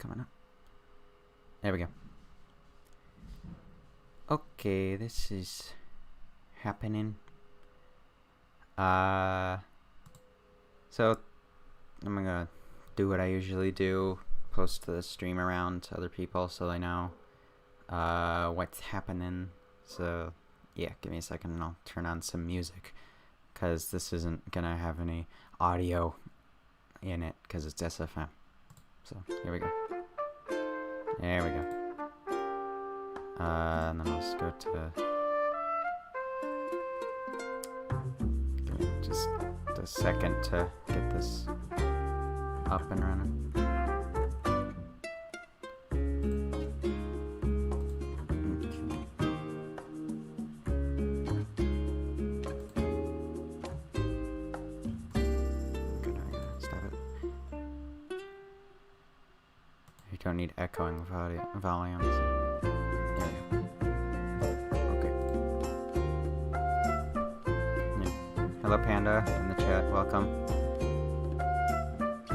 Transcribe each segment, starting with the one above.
coming up. There we go. Okay, this is happening. So I'm gonna do what I usually do, post the stream around to other people so they know what's happening. So yeah, give me a second and I'll turn on some music, because this isn't gonna have any audio in it because it's SFM. So here we go. There we go. And then I'll just go to... Give me just a second to get this up and running. Don't need echoing volumes. There we go. Okay. Yeah. Hello, Panda, in the chat. Welcome.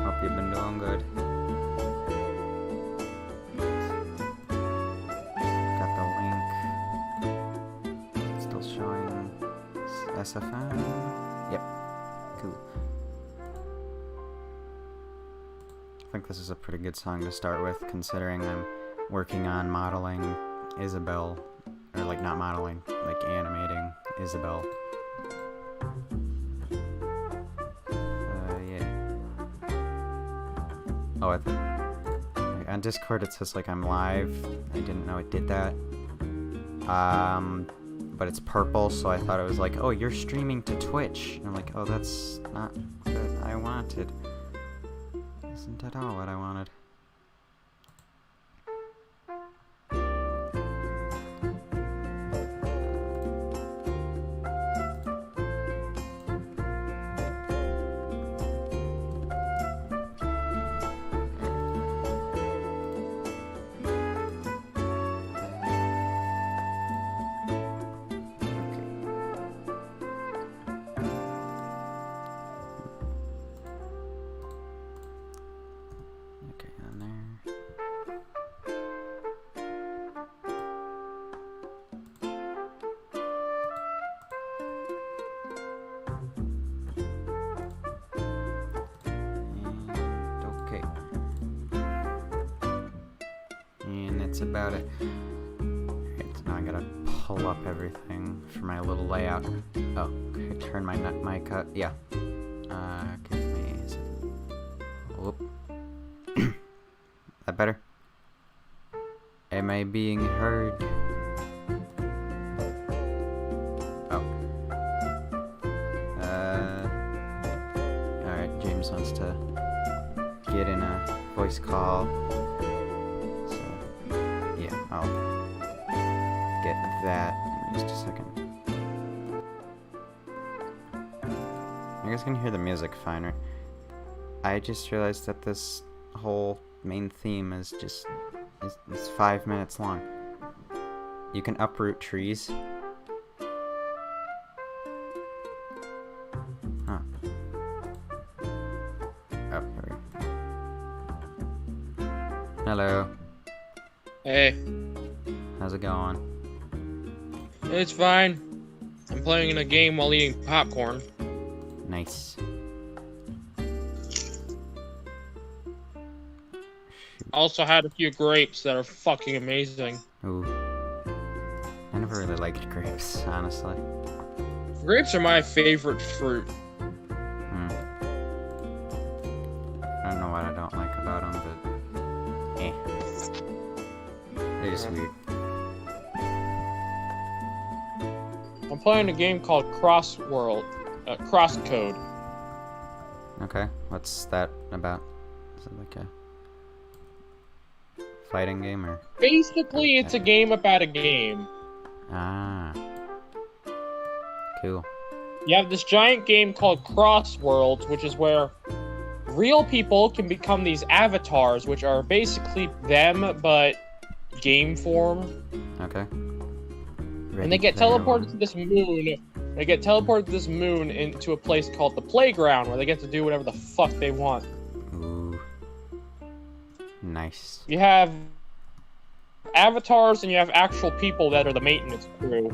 Hope you've been doing good. Got the link. Still showing SFM. Yep. Cool. I think this is a pretty good song to start with, considering I'm working on modeling Isabel, or like not modeling, like animating Isabel. Yeah. Oh, on Discord it says like I'm live. I didn't know it did that. But it's purple, so I thought it was like, oh, you're streaming to Twitch. And I'm like, oh, that's not what I wanted. Isn't at all what I wanted. About it. Alright, so now I gotta pull up everything for my little layout. Oh, okay, turn my mic up. Yeah. Give me a second. Whoop. That better? Am I being heard? Oh. Alright, James wants to get in a voice call. I'll get that in just a second. You guys can hear the music fine, right? I just realized that this whole main theme is just is 5 minutes long. You can uproot trees. Huh. Oh, here we go. Hello. Hey. How's it going? It's fine. I'm playing in a game while eating popcorn. Nice. Also had a few grapes that are fucking amazing. Ooh. I never really liked grapes, honestly. Grapes are my favorite fruit. I don't know what I don't like about them, but... They're just weird. I'm playing a game called Crosscode. Okay, what's that about? Is it like a fighting game or? Basically, it's a game about a game. Ah. Cool. You have this giant game called Crossworlds, which is where real people can become these avatars, which are basically them, but game form. Okay. And they get teleported to this moon. They get teleported to this moon into a place called the playground, where they get to do whatever the fuck they want. Ooh. Nice. You have avatars and you have actual people that are the maintenance crew.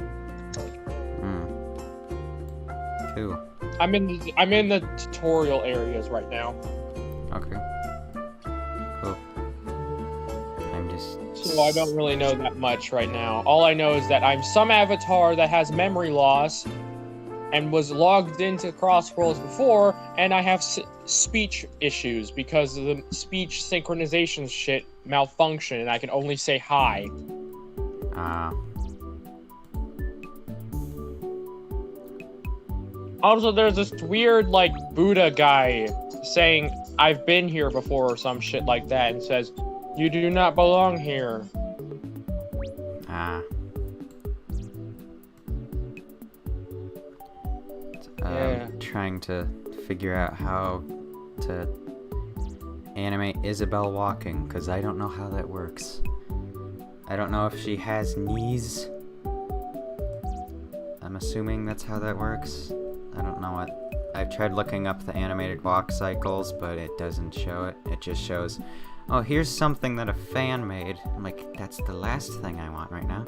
Cool. I'm in the tutorial areas right now. Okay. Cool. I'm just... So I don't really know that much right now. All I know is that I'm some avatar that has memory loss and was logged into Crossworlds before, and I have speech issues because of the speech synchronization shit malfunction, and I can only say hi. Also, there's this weird, like, Buddha guy saying, I've been here before or some shit like that, and says, you do not belong here. Yeah. Trying to figure out how to animate Isabel walking, because I don't know how that works. I don't know if she has knees. I'm assuming that's how that works. I don't know what. I've tried looking up the animated walk cycles, but it doesn't show it. It just shows, oh, here's something that a fan made. I'm like, that's the last thing I want right now.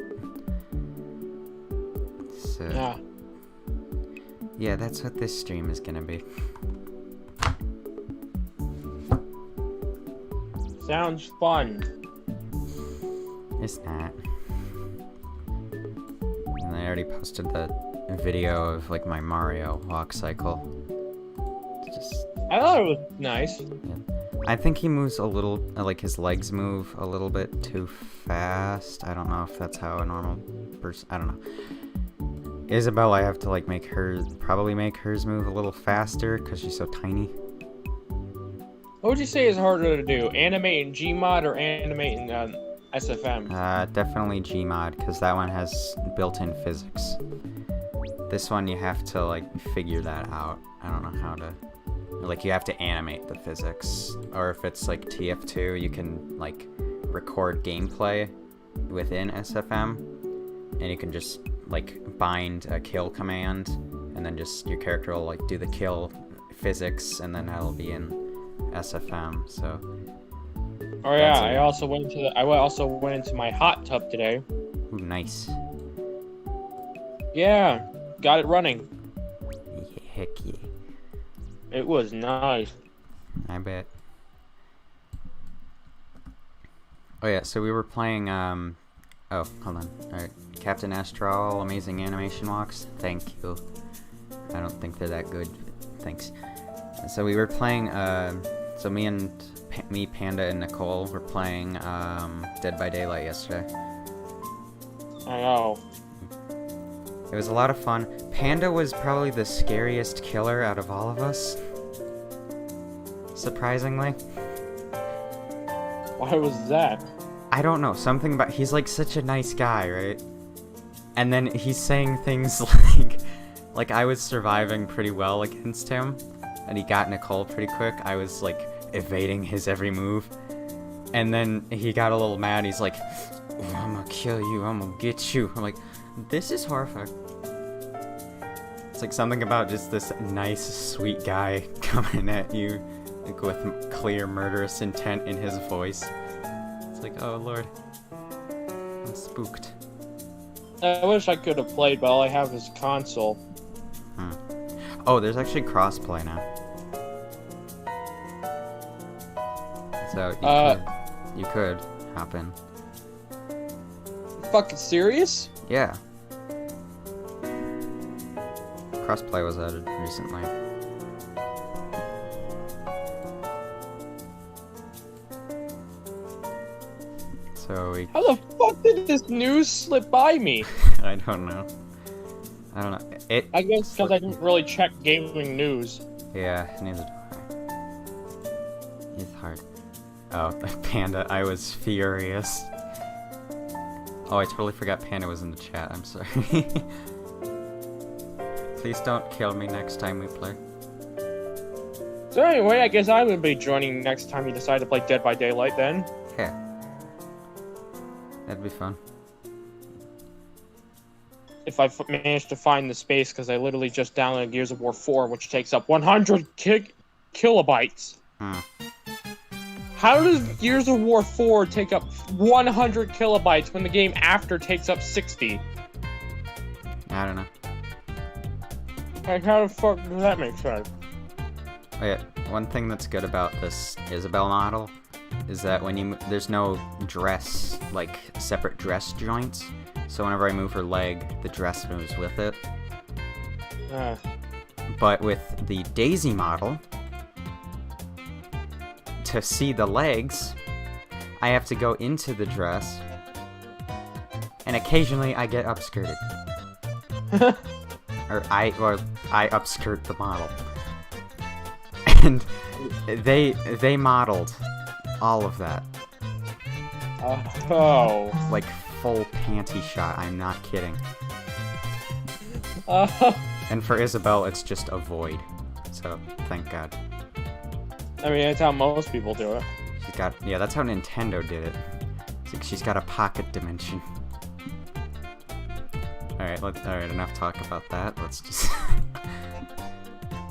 So, yeah, that's what this stream is gonna be. Sounds fun. It's not. And I already posted the video of, like, my Mario walk cycle. I thought it was nice. Yeah. I think he moves a little, like, his legs move a little bit too fast. I don't know if that's how a normal person, I don't know. Isabel, I have to, like, probably make hers move a little faster because she's so tiny. What would you say is harder to do? Animate in Gmod or animate in SFM? Definitely Gmod, because that one has built-in physics. This one you have to, like, figure that out. I don't know how to... Like, you have to animate the physics. Or if it's, like, TF2, you can, like, record gameplay within SFM. And you can just, like, bind a kill command. And then just, your character will, like, do the kill physics. And then that'll be in SFM, so... Oh yeah, I also went into my hot tub today. Ooh, nice. Yeah, got it running. Yeah, heck yeah. It was nice. I bet. Oh yeah, so we were playing, oh, hold on. Alright, Captain Astral, amazing animation walks. Thank you. I don't think they're that good. Thanks. So we were playing, so me, Panda, and Nicole were playing Dead by Daylight yesterday. I know. It was a lot of fun. Panda was probably the scariest killer out of all of us. Surprisingly. Why was that? I don't know. Something about... He's like such a nice guy, right? And then he's saying things like I was surviving pretty well against him. And he got Nicole pretty quick. I was like evading his every move. And then he got a little mad. He's like, I'm gonna kill you. I'm gonna get you. I'm like, this is horrifying. It's like something about just this nice, sweet guy coming at you, like with clear murderous intent in his voice. It's like, oh lord, I'm spooked. I wish I could have played, but all I have is console. Oh, there's actually crossplay now. So you could hop in. Fucking serious? Yeah. Crossplay was added recently. So we... How the fuck did this news slip by me? I don't know. I don't know. I guess because I didn't really check gaming news. Yeah, neither do I. It's hard. Oh, Panda, I was furious. Oh, I totally forgot Panda was in the chat. I'm sorry. Please don't kill me next time we play. So anyway, I guess I would be joining next time you decide to play Dead by Daylight then. Yeah. That'd be fun. If I manage to find the space, because I literally just downloaded Gears of War 4, which takes up 100 kilobytes. How does Gears of War 4 take up 100 kilobytes when the game after takes up 60? I don't know. Like, how the fuck does that make sense? Oh, yeah, one thing that's good about this Isabel model is that when there's no dress, like, separate dress joints. So whenever I move her leg, the dress moves with it. But with the Daisy model, to see the legs, I have to go into the dress, and occasionally I get upskirted. or I upskirt the model. And they modeled all of that. Oh. Like full panty shot, I'm not kidding. And for Isabel, it's just a void. So, thank God. I mean, that's how most people do it. She's got, yeah, that's how Nintendo did it. It's like she's got a pocket dimension. Alright, enough talk about that. Let's just...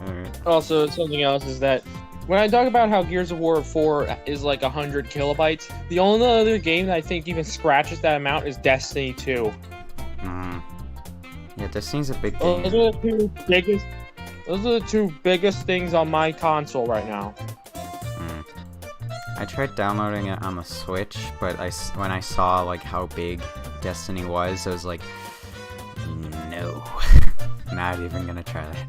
Alright. Also, something else is that when I talk about how Gears of War 4 is like 100 kilobytes, the only other game that I think even scratches that amount is Destiny 2. Yeah, Destiny's a big game. Those are the two biggest things on my console right now. I tried downloading it on the Switch, but when I saw like how big Destiny was, I was like, no, not even gonna try that.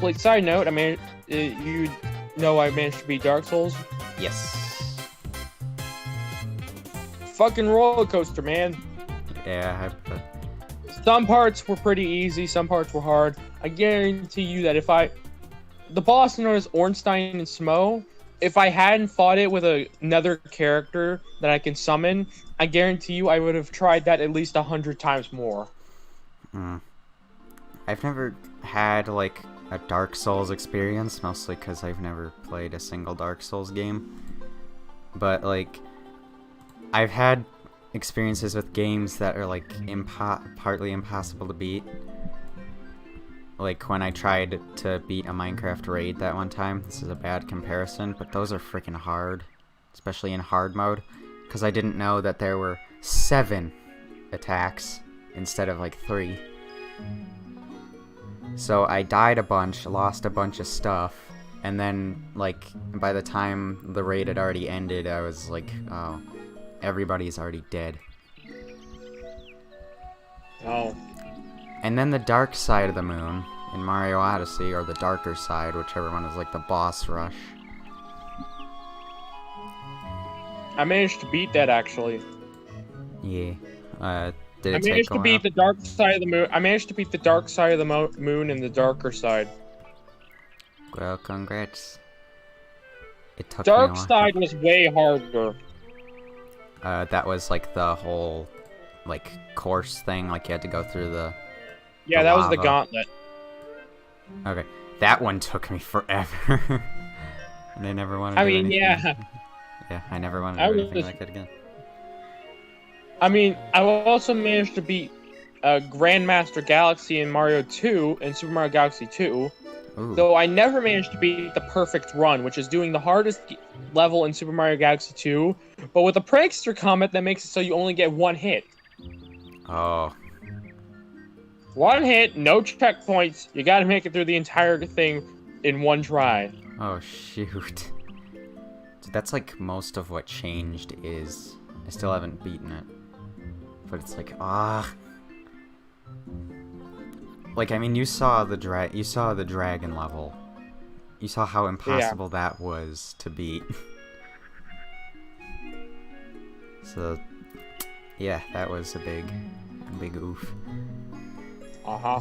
Like, side note, I mean, you know I managed to beat Dark Souls? Yes. Fucking roller coaster, man. Yeah, Some parts were pretty easy, some parts were hard. I guarantee you that the boss known as Ornstein and Smo, if I hadn't fought it with another character that I can summon, I guarantee you I would have tried that at least 100 times more. I've never had like a Dark Souls experience, mostly because I've never played a single Dark Souls game. But like, I've had experiences with games that are like partly impossible to beat. Like when I tried to beat a Minecraft raid that one time. This is a bad comparison, but those are freaking hard, especially in hard mode, because I didn't know that there were 7 attacks instead of like 3. So I died a bunch, lost a bunch of stuff, and then like by the time the raid had already ended, I was like, oh, everybody's already dead. Oh. And then the dark side of the moon in Mario Odyssey, or the darker side, whichever one is like the boss rush. I managed to beat that actually. Yeah. Did I it take managed a to while? beat the dark side of the moon. I managed to beat the dark side of the moon and the darker side. Well, congrats. It took Dark me a while. side was way harder. That was like the whole like course thing, like you had to go through the Yeah, that was the gauntlet. Okay, that one took me forever. And I never wanted to do anything. Yeah, I never wanted to do anything like that again. I mean, I also managed to beat Grandmaster Galaxy in Mario 2 and Super Mario Galaxy 2. Ooh. Though I never managed to beat the perfect run, which is doing the hardest level in Super Mario Galaxy 2, but with a prankster comet that makes it so you only get 1 hit. Oh. 1 hit, no checkpoints. You gotta make it through the entire thing in 1 try. Oh, shoot. Dude, that's like most of what changed is... I still haven't beaten it. But it's like, Like, I mean, you saw the dragon level. You saw how impossible that was to beat. So, yeah, that was a big oof. Uh-huh.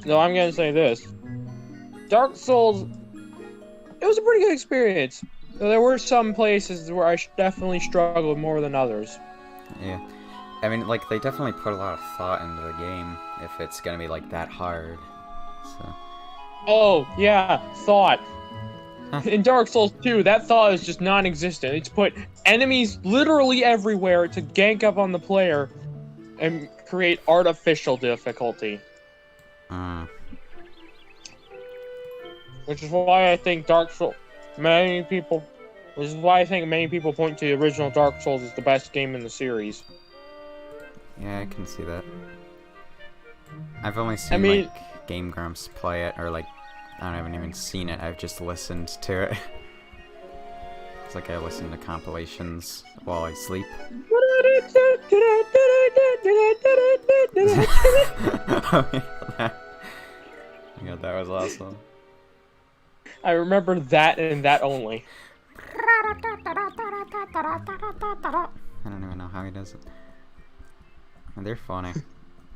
No, I'm gonna say this. Dark Souls, it was a pretty good experience. There were some places where I definitely struggled more than others. Yeah. I mean, like, they definitely put a lot of thought into the game if it's gonna be, like, that hard. So. Oh, yeah, thought. In Dark Souls 2, that thought is just non-existent. It's put enemies literally everywhere to gank up on the player and create artificial difficulty. which is why I think Dark Souls. This is why I think many people point to the original Dark Souls as the best game in the series. Yeah, I can see that. I've only seen like Game Grumps play it, or like I haven't even seen it. I've just listened to it. It's like I listen to compilations while I sleep. Yeah, that was awesome. I remember that and that only. I don't even know how he does it. And they're funny.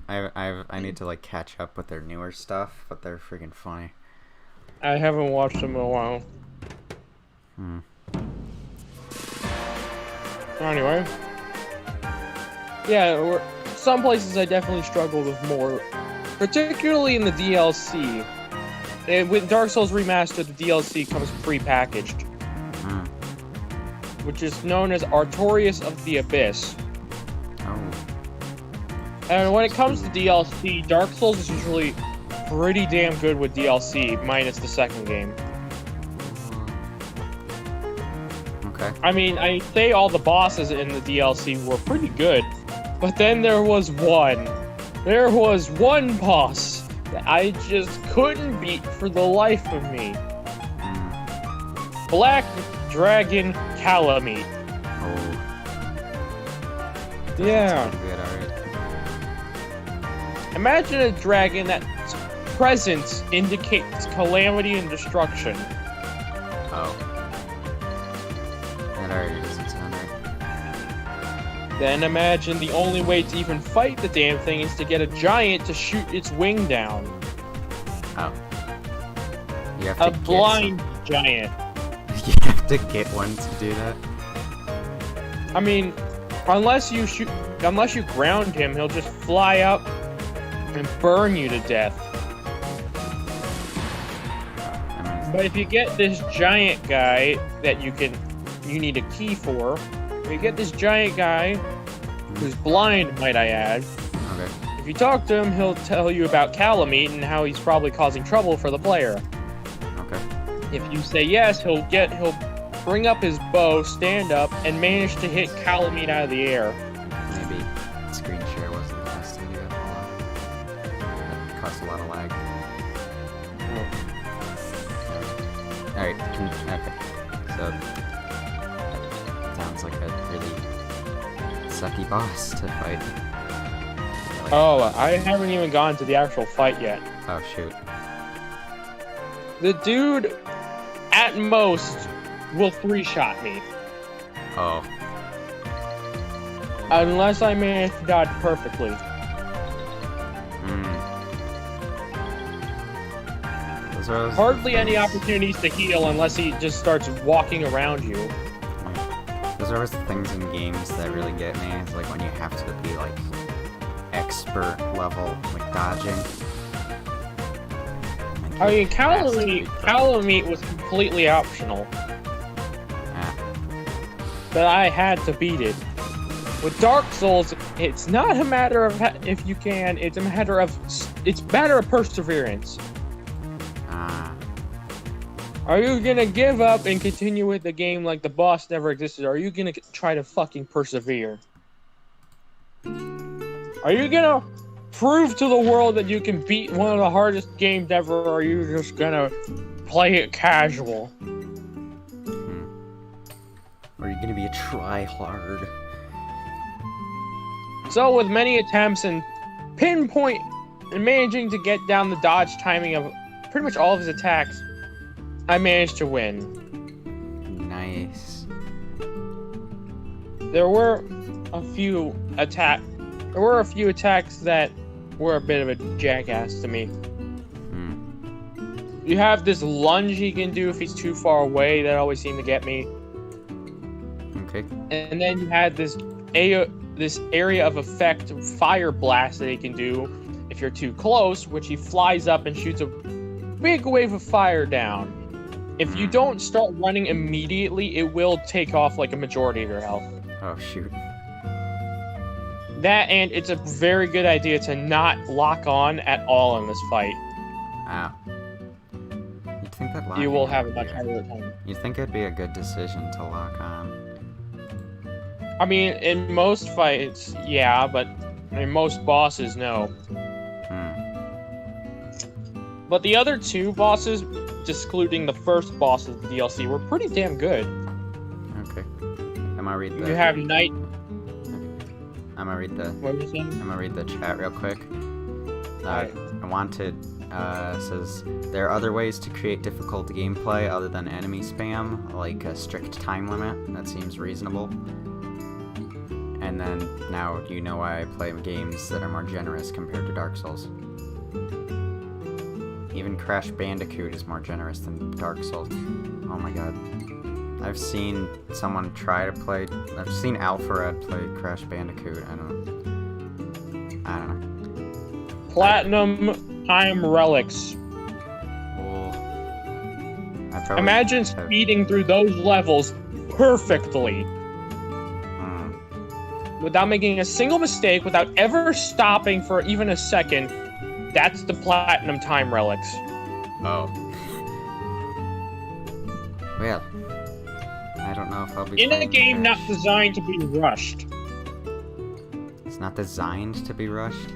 I need to like catch up with their newer stuff, but they're freaking funny. I haven't watched them in a while. Anyway. Yeah, some places I definitely struggle with more. Particularly in the DLC. With Dark Souls Remastered, the DLC comes pre-packaged. Which is known as Artorias of the Abyss. Oh. And when it comes to DLC, Dark Souls is usually pretty damn good with DLC, minus the second game. Okay. I mean, I say all the bosses in the DLC were pretty good, but then there was one. There was one boss that I just couldn't beat for the life of me. Black Dragon Calamite. Oh. Yeah. Good, alright. Imagine a dragon that's presence indicates calamity and destruction. Oh. That already doesn't sound right. Then imagine the only way to even fight the damn thing is to get a giant to shoot its wing down. Oh. You have to A blind giant. You have to get one to do that? I mean, unless you ground him, he'll just fly up and burn you to death. But if you get this giant guy that you need a key for, if you get this giant guy, who's blind, might I add, Okay. if you talk to him, he'll tell you about Calamite and how he's probably causing trouble for the player. Okay. If you say yes, he'll bring up his bow, stand up, and manage to hit Calamite out of the air. Maybe screen share wasn't the best idea. That caused a lot of lag. Alright, okay. So, that sounds like a really sucky boss to fight. Like, Oh, I haven't even gone to the actual fight yet. oh shoot. The dude, at most, will 3-shot me. Oh. Unless I manage to dodge perfectly. Hardly any opportunities to heal unless he just starts walking around you. Those are always the things in games that really get me. It's like when you have to be like expert level, like dodging. I mean, Calamite was completely optional. Yeah. But I had to beat it. With Dark Souls, it's not a matter of if you can, it's a matter of perseverance. Are you gonna give up and continue with the game like the boss never existed? Or are you gonna try to fucking persevere? Are you gonna prove to the world that you can beat one of the hardest games ever, or are you just gonna play it casual? Or are you gonna be a try-hard? So with many attempts and pinpoint and managing to get down the dodge timing of pretty much all of his attacks, I managed to win. Nice. There were a few attacks that were a bit of a jackass to me. You have this lunge he can do if he's too far away. That always seemed to get me. Okay. And then you had this area of effect fire blast that he can do if you're too close, which he flies up and shoots a big wave of fire down. If you don't start running immediately, it will take off like a majority of your health. Oh, shoot. That, and it's a very good idea to not lock on at all in this fight. Ow. You'd think that you will locking have on a would much be harder time. You'd think it'd be a good decision to lock on. I mean, in most fights, yeah, but in most bosses, no. Hmm. But the other two bosses, excluding the first boss of the DLC, were pretty damn good. Okay. I'm gonna read the. You have Knight. I'm gonna read the. What was it? I'm gonna read the chat real quick. Alright. Wanted says there are other ways to create difficult gameplay other than enemy spam, like a strict time limit. That seems reasonable. And then now you know why I play games that are more generous compared to Dark Souls. Even Crash Bandicoot is more generous than Dark Souls. Oh my god. I've seen someone try to play. I've seen Alpharad play Crash Bandicoot. I don't know. Platinum Time Relics. Well, Imagine speeding through those levels perfectly. Without making a single mistake, without ever stopping for even a second. That's the Platinum Time Relics. Oh. Well, I don't know if I'll be in a playing game Crash. not designed to be rushed. It's not designed to be rushed?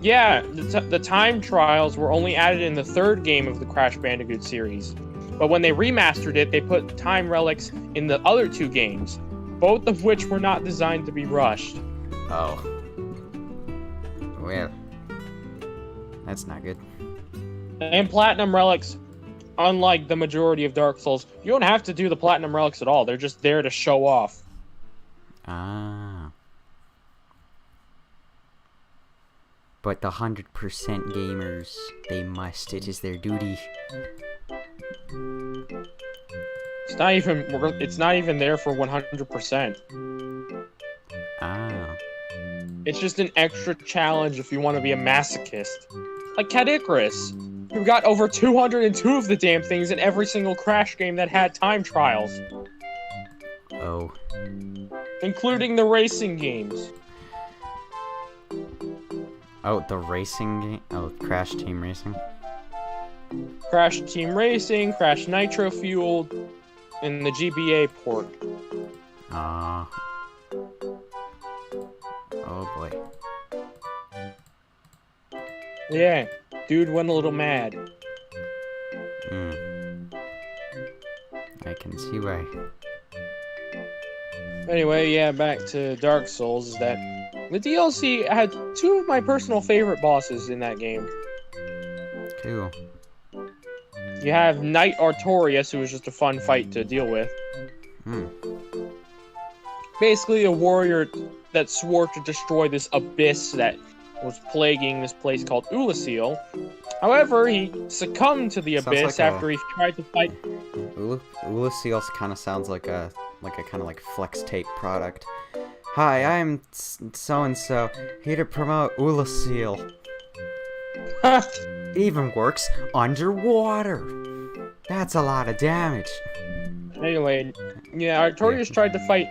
Yeah, the time trials were only added in the third game of the Crash Bandicoot series. But when they remastered it, they put time relics in the other two games, both of which were not designed to be rushed. Oh. Well. That's not good. And Platinum Relics, unlike the majority of Dark Souls, you don't have to do the Platinum Relics at all. They're just there to show off. Ah. But the 100% gamers, they must. It is their duty. It's not even there for 100%. Ah. It's just an extra challenge if you want to be a masochist. Like Cat Icarus, who got over 202 of the damn things in every single Crash game that had time trials. Oh. Including the racing games. Oh, the racing game? Oh, Crash Team Racing? Crash Team Racing, Crash Nitro Fueled, and the GBA port. Ah. Oh boy. Yeah, dude went a little mad. I can see why. Anyway, yeah, back to Dark Souls, is that the DLC had two of my personal favorite bosses in that game. Cool. You have Knight Artorias, who was just a fun fight to deal with. Basically a warrior that swore to destroy this abyss that was plaguing this place called Ulasil. However, he succumbed to the abyss after he tried to fight. Ulasil kind of sounds like a kind of like flex tape product. Hi, I'm so and so here to promote Ulasil. Even works underwater. That's a lot of damage. Anyway, yeah, Artorias tried to fight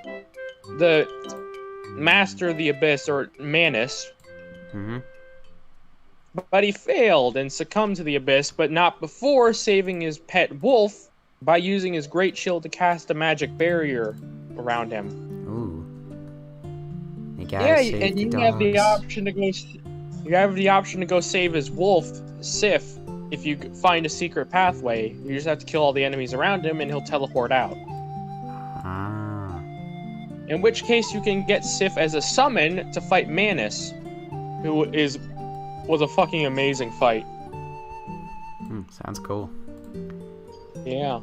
the Master of the Abyss, or Manus. But he failed and succumbed to the Abyss, but not before saving his pet wolf by using his great shield to cast a magic barrier around him. Ooh. You gotta save and the you dogs. have the option to go. You have the option to go save his wolf, Sif, if you find a secret pathway. You just have to kill all the enemies around him, and he'll teleport out. Ah. In which case, you can get Sif as a summon to fight Manus, who was a fucking amazing fight. Sounds cool. Yeah.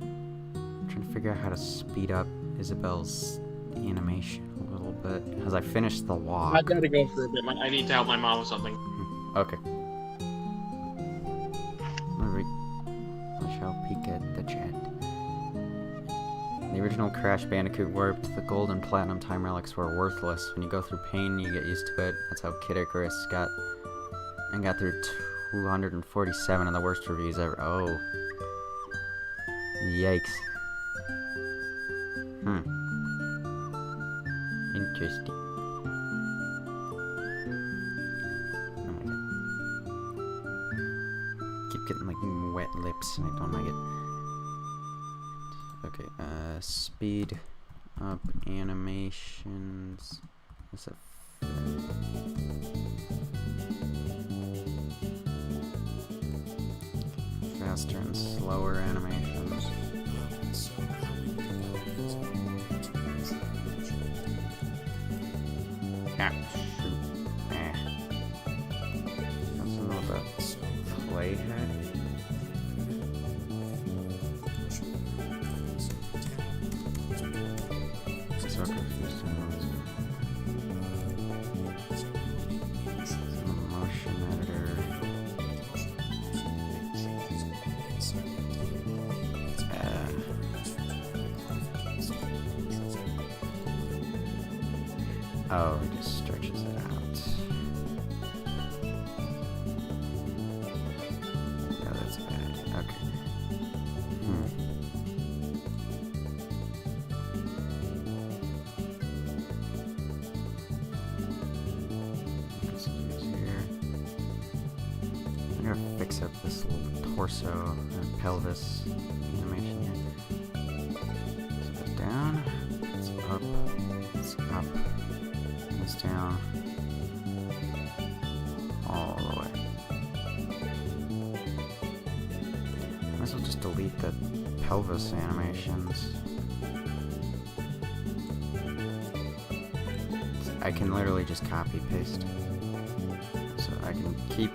I'm trying to figure out how to speed up Isabel's animation a little bit, because I finished the walk. I gotta go for a bit. I need to help my mom with something. Okay. Alright. I shall peek at the chat. The original Crash Bandicoot warped. The gold and platinum time relics were worthless. When you go through pain, you get used to it. That's how Kid Icarus got through 247 of the worst reviews ever. Oh. Yikes. Interesting. keep getting like wet lips and I don't like it. Okay, speed up animations. SFM. Faster and slower animations. Ah, shoot. Doesn't know about playhead. So confused. Motion editor. Oh, it just stretches it out. Yeah, that's bad. Okay. Let's use here. I'm gonna fix up this little torso and pelvis animation here. Let's put it down. It's up. It's up. This down all the way. Might as well just delete the pelvis animations. I can literally just copy paste. So I can keep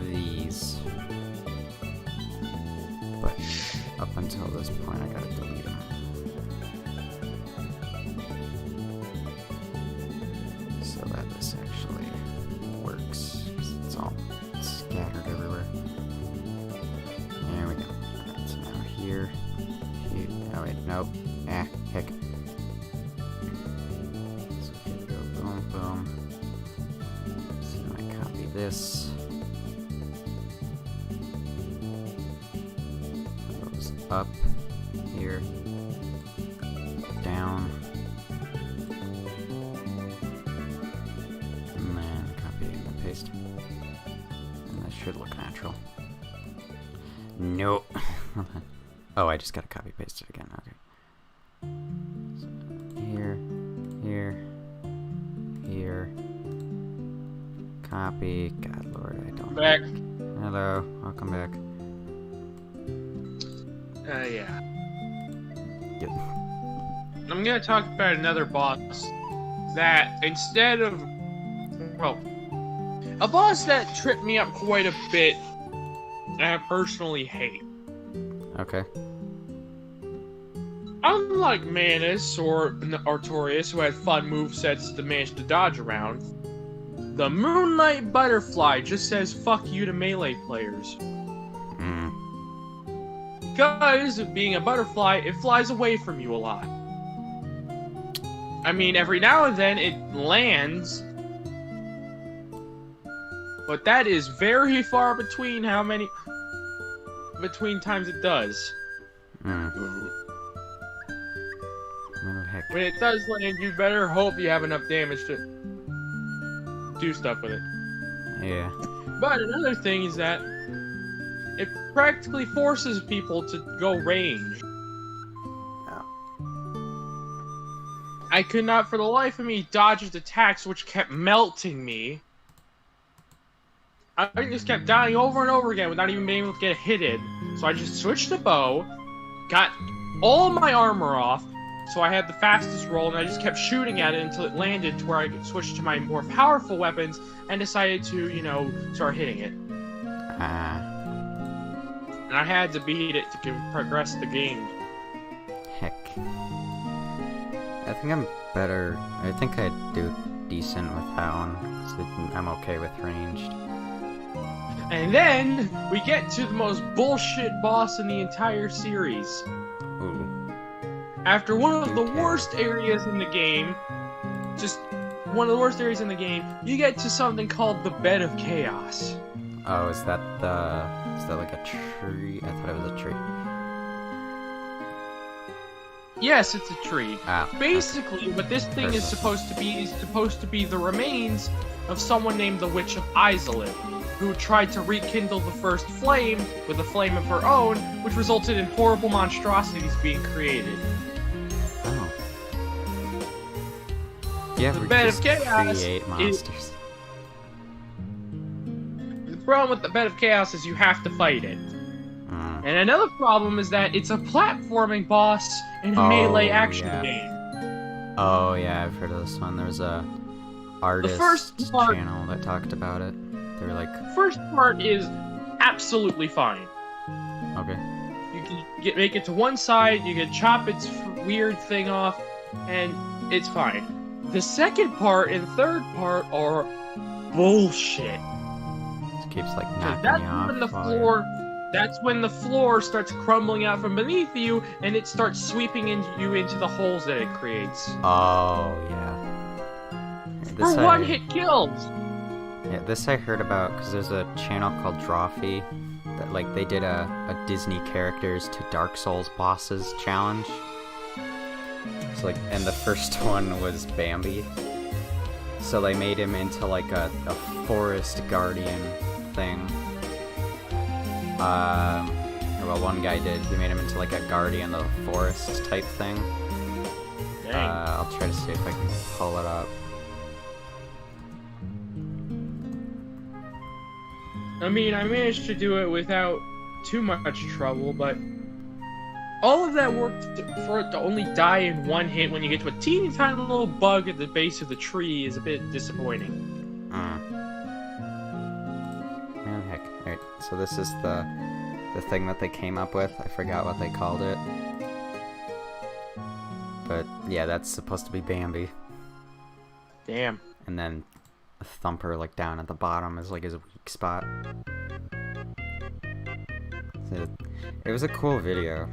these. But up until this point I gotta delete them. So that this actually works. 'Cause it's all scattered everywhere. There we go. Alright, so now here. Oh wait, nope. Ah, heck. So here we go. Boom, boom. So now I copy this. Goes up here. Down. Paste. And that should look natural. Nope. Oh, I just gotta copy paste it again. Okay. So here, here, here. Copy. God Lord, I don't. Back. Hello, welcome back. Yeah. Yep. I'm gonna talk about another boss that instead of, well, a boss that tripped me up quite a bit, and I personally hate. Okay. Unlike Manus or Artorias, who had fun movesets to manage to dodge around, the Moonlight Butterfly just says fuck you to melee players. Because, being a butterfly, it flies away from you a lot. I mean, every now and then it lands, but that is very far between between times it does. Well, heck. When it does land, you better hope you have enough damage to do stuff with it. Yeah. But another thing is that it practically forces people to go range. Oh. I could not for the life of me dodge its attacks, which kept melting me. I just kept dying over and over again without even being able to get a hit in. So I just switched the bow, got all my armor off, so I had the fastest roll, and I just kept shooting at it until it landed to where I could switch to my more powerful weapons and decided to, start hitting it. And I had to beat it to progress the game. Heck. I think I'm better. I think I do decent with that one. So I'm okay with ranged. And then we get to the most bullshit boss in the entire series. Ooh. After one of the worst areas in the game, you get to something called the Bed of Chaos. Oh, is that like a tree? I thought it was a tree. Yes, it's a tree. Ah, basically, what this thing is supposed to be the remains of someone named the Witch of Izalith. who tried to rekindle the first flame with a flame of her own, which resulted in horrible monstrosities being created. Oh. Yeah, The we bed of just chaos create monsters. The problem with the Bed of Chaos is you have to fight it. Mm. And another problem is that it's a platforming boss in a melee action game. Oh yeah, I've heard of this one. There was a artist first part- channel that talked about it. They were like, First part is absolutely fine. okay. You can make it to one side, you can chop its weird thing off, and it's fine. The second part and third part are bullshit. It keeps like knocking That's you off. when the while floor. That's when the floor starts crumbling out from beneath you, and it starts sweeping you into the holes that it creates. Oh yeah. For one-hit kills. Yeah, this I heard about because there's a channel called Drawfee that like they did a Disney characters to Dark Souls bosses challenge. So like, and the first one was Bambi. So they made him into like a forest guardian thing. Well, one guy did. He made him into like a guardian of the forest type thing. Dang. I'll try to see if I can pull it up. I mean, I managed to do it without too much trouble, but all of that work for it to only die in one hit when you get to a teeny tiny little bug at the base of the tree is a bit disappointing. Man, heck. Alright, so this is the thing that they came up with. I forgot what they called it. But yeah, that's supposed to be Bambi. Damn. And then a Thumper like down at the bottom is like his weak spot. So, it was a cool video.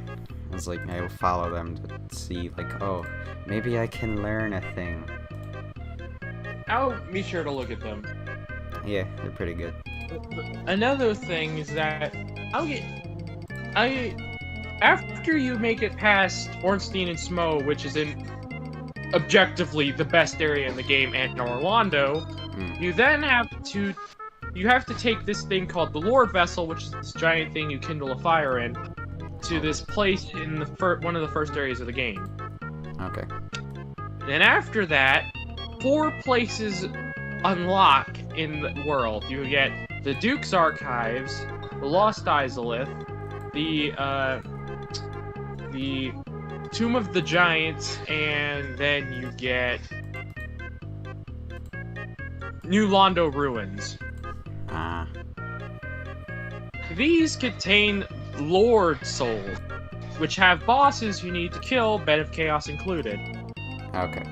I was like, I will follow them to see like, oh, maybe I can learn a thing. I'll be sure to look at them. Yeah, they're pretty good. Another thing is that after you make it past Ornstein and Smo, which is in objectively the best area in the game, and Orlando, you then have to take this thing called the Lord Vessel, which is this giant thing you kindle a fire in, to this place in one of the first areas of the game. Okay. Then after that, 4 places unlock in the world. You get the Duke's Archives, the Lost Izalith, the Tomb of the Giants, and then you get New Londo Ruins. These contain Lord Souls, which have bosses you need to kill, Bed of Chaos included. Okay.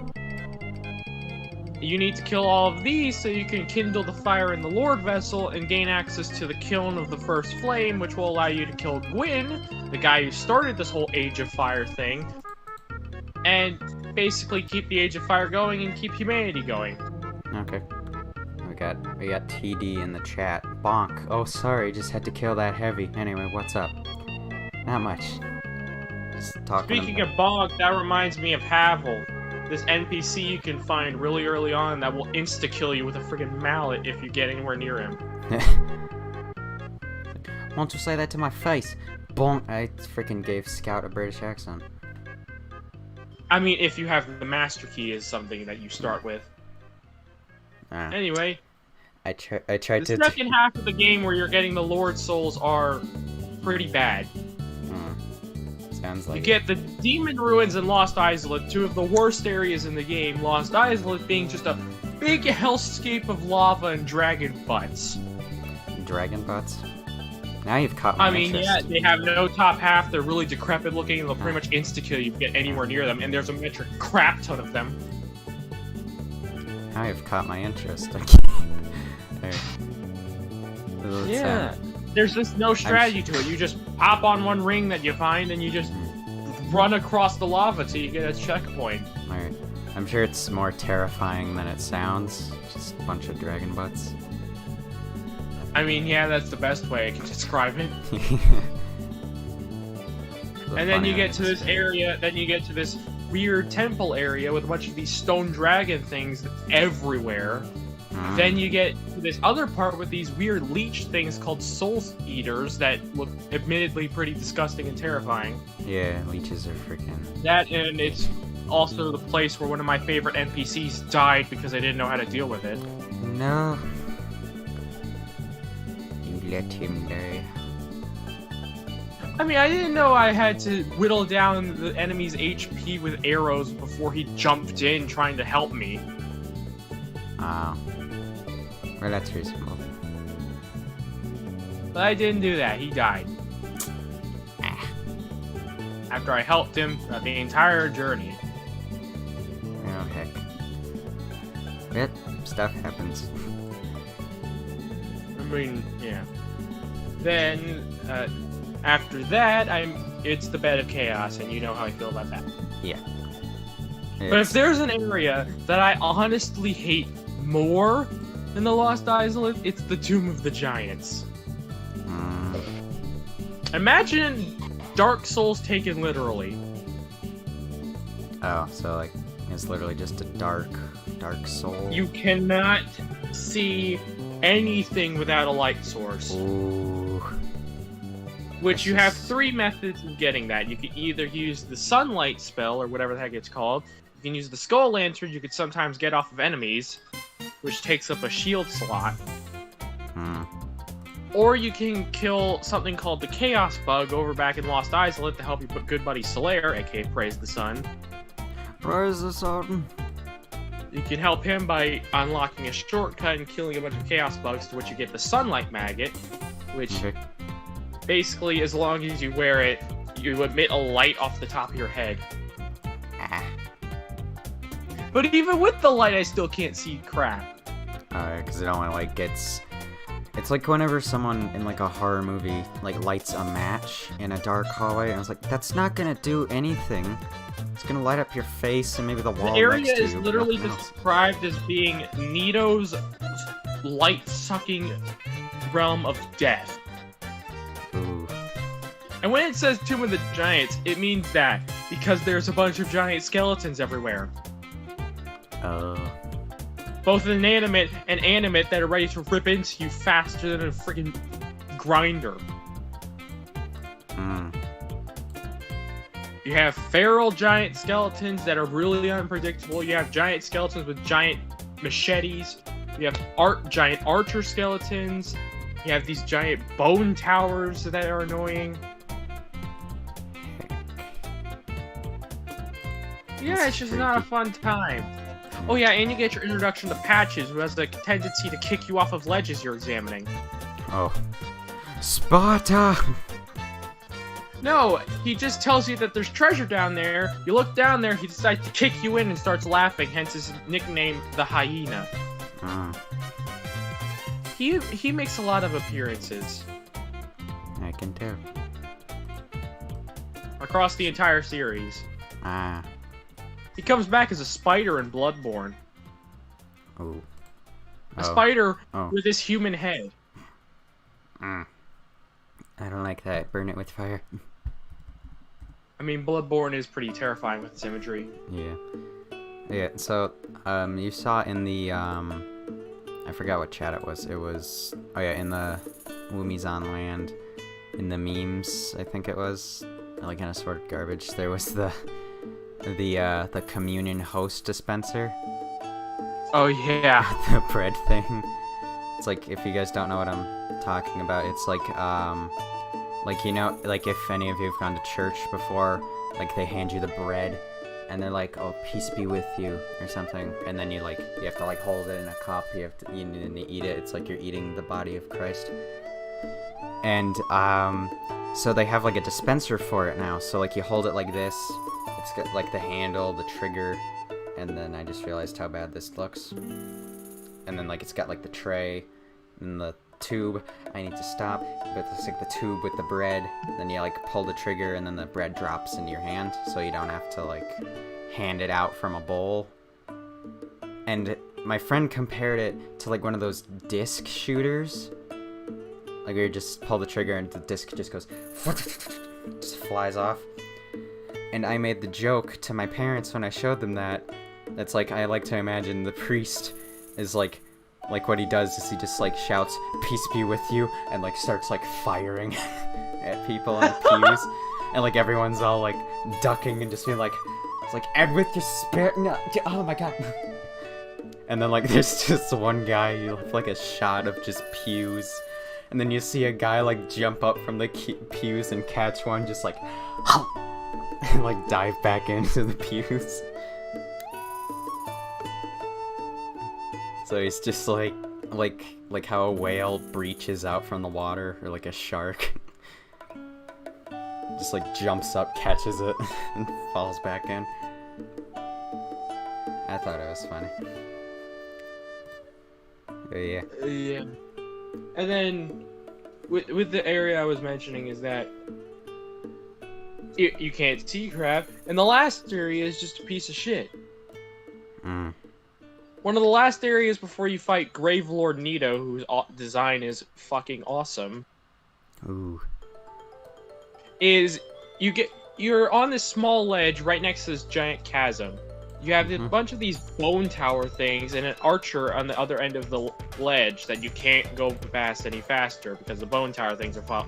You need to kill all of these so you can kindle the fire in the Lord Vessel and gain access to the kiln of the first flame, which will allow you to kill Gwyn, the guy who started this whole Age of Fire thing, and basically keep the Age of Fire going and keep humanity going. Okay. We got TD in the chat. Bonk. Oh, sorry, just had to kill that heavy. Anyway, what's up? Not much. Just talking. Speaking of bonk, that reminds me of Havel. This NPC you can find really early on that will insta-kill you with a friggin' mallet if you get anywhere near him. Won't you say that to my face? Bonk. I freaking gave Scout a British accent. I mean, if you have the Master Key is something that you start with. Anyway, I tried the to. second half of the game where you're getting the Lord Souls are pretty bad. Sounds like you get the Demon Ruins and Lost Izalith, 2 of the worst areas in the game. Lost Izalith being just a big hellscape of lava and dragon butts. Dragon butts? Now you've caught my interest. Yeah, they have no top half. They're really decrepit looking, and they'll pretty much insta-kill you if you get anywhere near them. And there's a metric crap ton of them. Now you've caught my interest. Yeah. There's just no strategy to it. You just pop on one ring that you find, and you just run across the lava till you get a checkpoint. Alright. I'm sure it's more terrifying than it sounds. Just a bunch of dragon butts. I mean, yeah, that's the best way I can describe it. And then you get to this area, then you get to this weird temple area with a bunch of these stone dragon things everywhere. Then you get to this other part with these weird leech things called soul eaters that look admittedly pretty disgusting and terrifying. Yeah, leeches are freaking... That, and it's also the place where one of my favorite NPCs died because I didn't know how to deal with it. No. You let him die. I mean, I didn't know I had to whittle down the enemy's HP with arrows before he jumped in trying to help me. Oh. Well, that's reasonable. But I didn't do that. He died. After I helped him throughout the entire journey. Oh, heck. Yep, stuff happens. I mean, yeah. Then, after that, it's the Bed of Chaos, and you know how I feel about that. Yeah. But if there's an area that I honestly hate more than the Lost Island, it's the Tomb of the Giants. Imagine Dark Souls taken literally. Oh, so like it's literally just a dark soul. You cannot see anything without a light source. Ooh. Which you have three methods of getting that. You can either use the sunlight spell, or whatever the heck it's called. You can use the skull lantern you could sometimes get off of enemies, which takes up a shield slot. Or you can kill something called the Chaos Bug over back in Lost Island to help you put good buddy Solaire, aka Praise the Sun. Praise the Sun. You can help him by unlocking a shortcut and killing a bunch of Chaos Bugs, to which you get the Sunlight Maggot, which basically, as long as you wear it, you emit a light off the top of your head. But even with the light, I still can't see crap. Because it only like gets... It's like whenever someone in like a horror movie like lights a match in a dark hallway, and I was like, that's not gonna do anything. It's gonna light up your face and maybe the wall The area next to is you, literally nothing else. described as being Nito's light-sucking realm of death. Ooh. And when it says Tomb of the Giants, it means that, because there's a bunch of giant skeletons everywhere. Both inanimate and animate that are ready to rip into you faster than a freaking grinder. You have feral giant skeletons that are really unpredictable. You have giant skeletons with giant machetes. You have giant archer skeletons. You have these giant bone towers that are annoying. Yeah, it's just not a fun time. Oh yeah, and you get your introduction to Patches, who has the tendency to kick you off of ledges you're examining. Oh. Sparta! No, he just tells you that there's treasure down there. You look down there, he decides to kick you in and starts laughing, hence his nickname, the Hyena. He makes a lot of appearances. I can tell. Across the entire series. Ah. He comes back as a spider in Bloodborne. Ooh. A spider Oh. with his human head. I don't like that. Burn it with fire. I mean, Bloodborne is pretty terrifying with its imagery. Yeah. Yeah, so, you saw in the, I forgot what chat it was. It was, oh yeah, in the Wumizan land, in the memes, I think it was, like kind of sort of garbage, there was the communion host dispenser. Oh yeah. The bread thing. It's like, if you guys don't know what I'm talking about, it's like, you know, like if any of you have gone to church before, like they hand you the bread, and they're like, oh, peace be with you, or something, and then you have to like hold it in a cup, you need to eat it, it's like you're eating the body of Christ. And, so they have like a dispenser for it now, so like you hold it like this, it's got like the handle, the trigger, and then I just realized how bad this looks. And then like it's got like the tray, and the tube. I need to stop, but it's like the tube with the bread, then you like pull the trigger and then the bread drops into your hand, so you don't have to like hand it out from a bowl. And my friend compared it to like one of those disc shooters, like where you just pull the trigger and the disc just goes just flies off. And I made the joke to my parents when I showed them that, that's like, I like to imagine the priest is like like what he does is he just like shouts "Peace be with you" and like starts like firing at people on pews, and like everyone's all like ducking and just being like, it's like, "And with your spirit, no, oh my god." And then like there's just one guy, you have like a shot of just pews, and then you see a guy like jump up from the pews and catch one, just like and like dive back into the pews. So he's just like how a whale breaches out from the water, or like a shark. Just like jumps up, catches it, and falls back in. I thought it was funny. Yeah. Yeah. And then with the area I was mentioning is that you can't see crap, and the last area is just a piece of shit. Mm. One of the last areas before you fight Gravelord Nito, whose design is fucking awesome. Ooh. Is you're on this small ledge right next to this giant chasm. You have a bunch of these bone tower things and an archer on the other end of the ledge that you can't go past any faster because the bone tower things are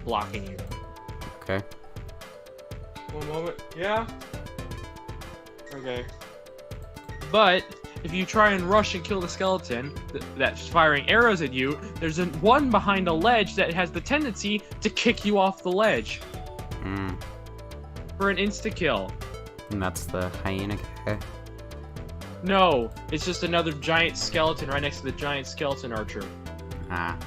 blocking you. Okay. One moment. Yeah? Okay. But if you try and rush and kill the skeleton that's firing arrows at you, there's one behind a ledge that has the tendency to kick you off the ledge. Mm. For an insta-kill. And that's the hyena guy? No, it's just another giant skeleton right next to the giant skeleton archer. Ah.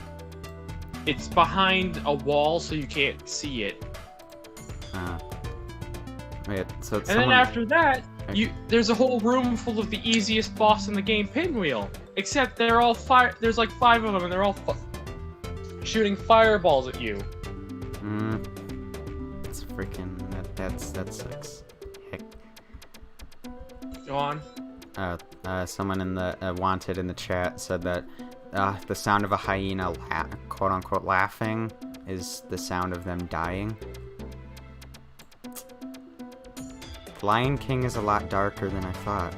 It's behind a wall so you can't see it. Wait, so it's And then after that, there's a whole room full of the easiest boss in the game, Pinwheel. Except they're all there's like 5 of them, and they're all shooting fireballs at you. It's freaking that sucks. Heck. Go on. Someone in the wanted in the chat said that the sound of a hyena quote unquote laughing is the sound of them dying. Lion King is a lot darker than I thought.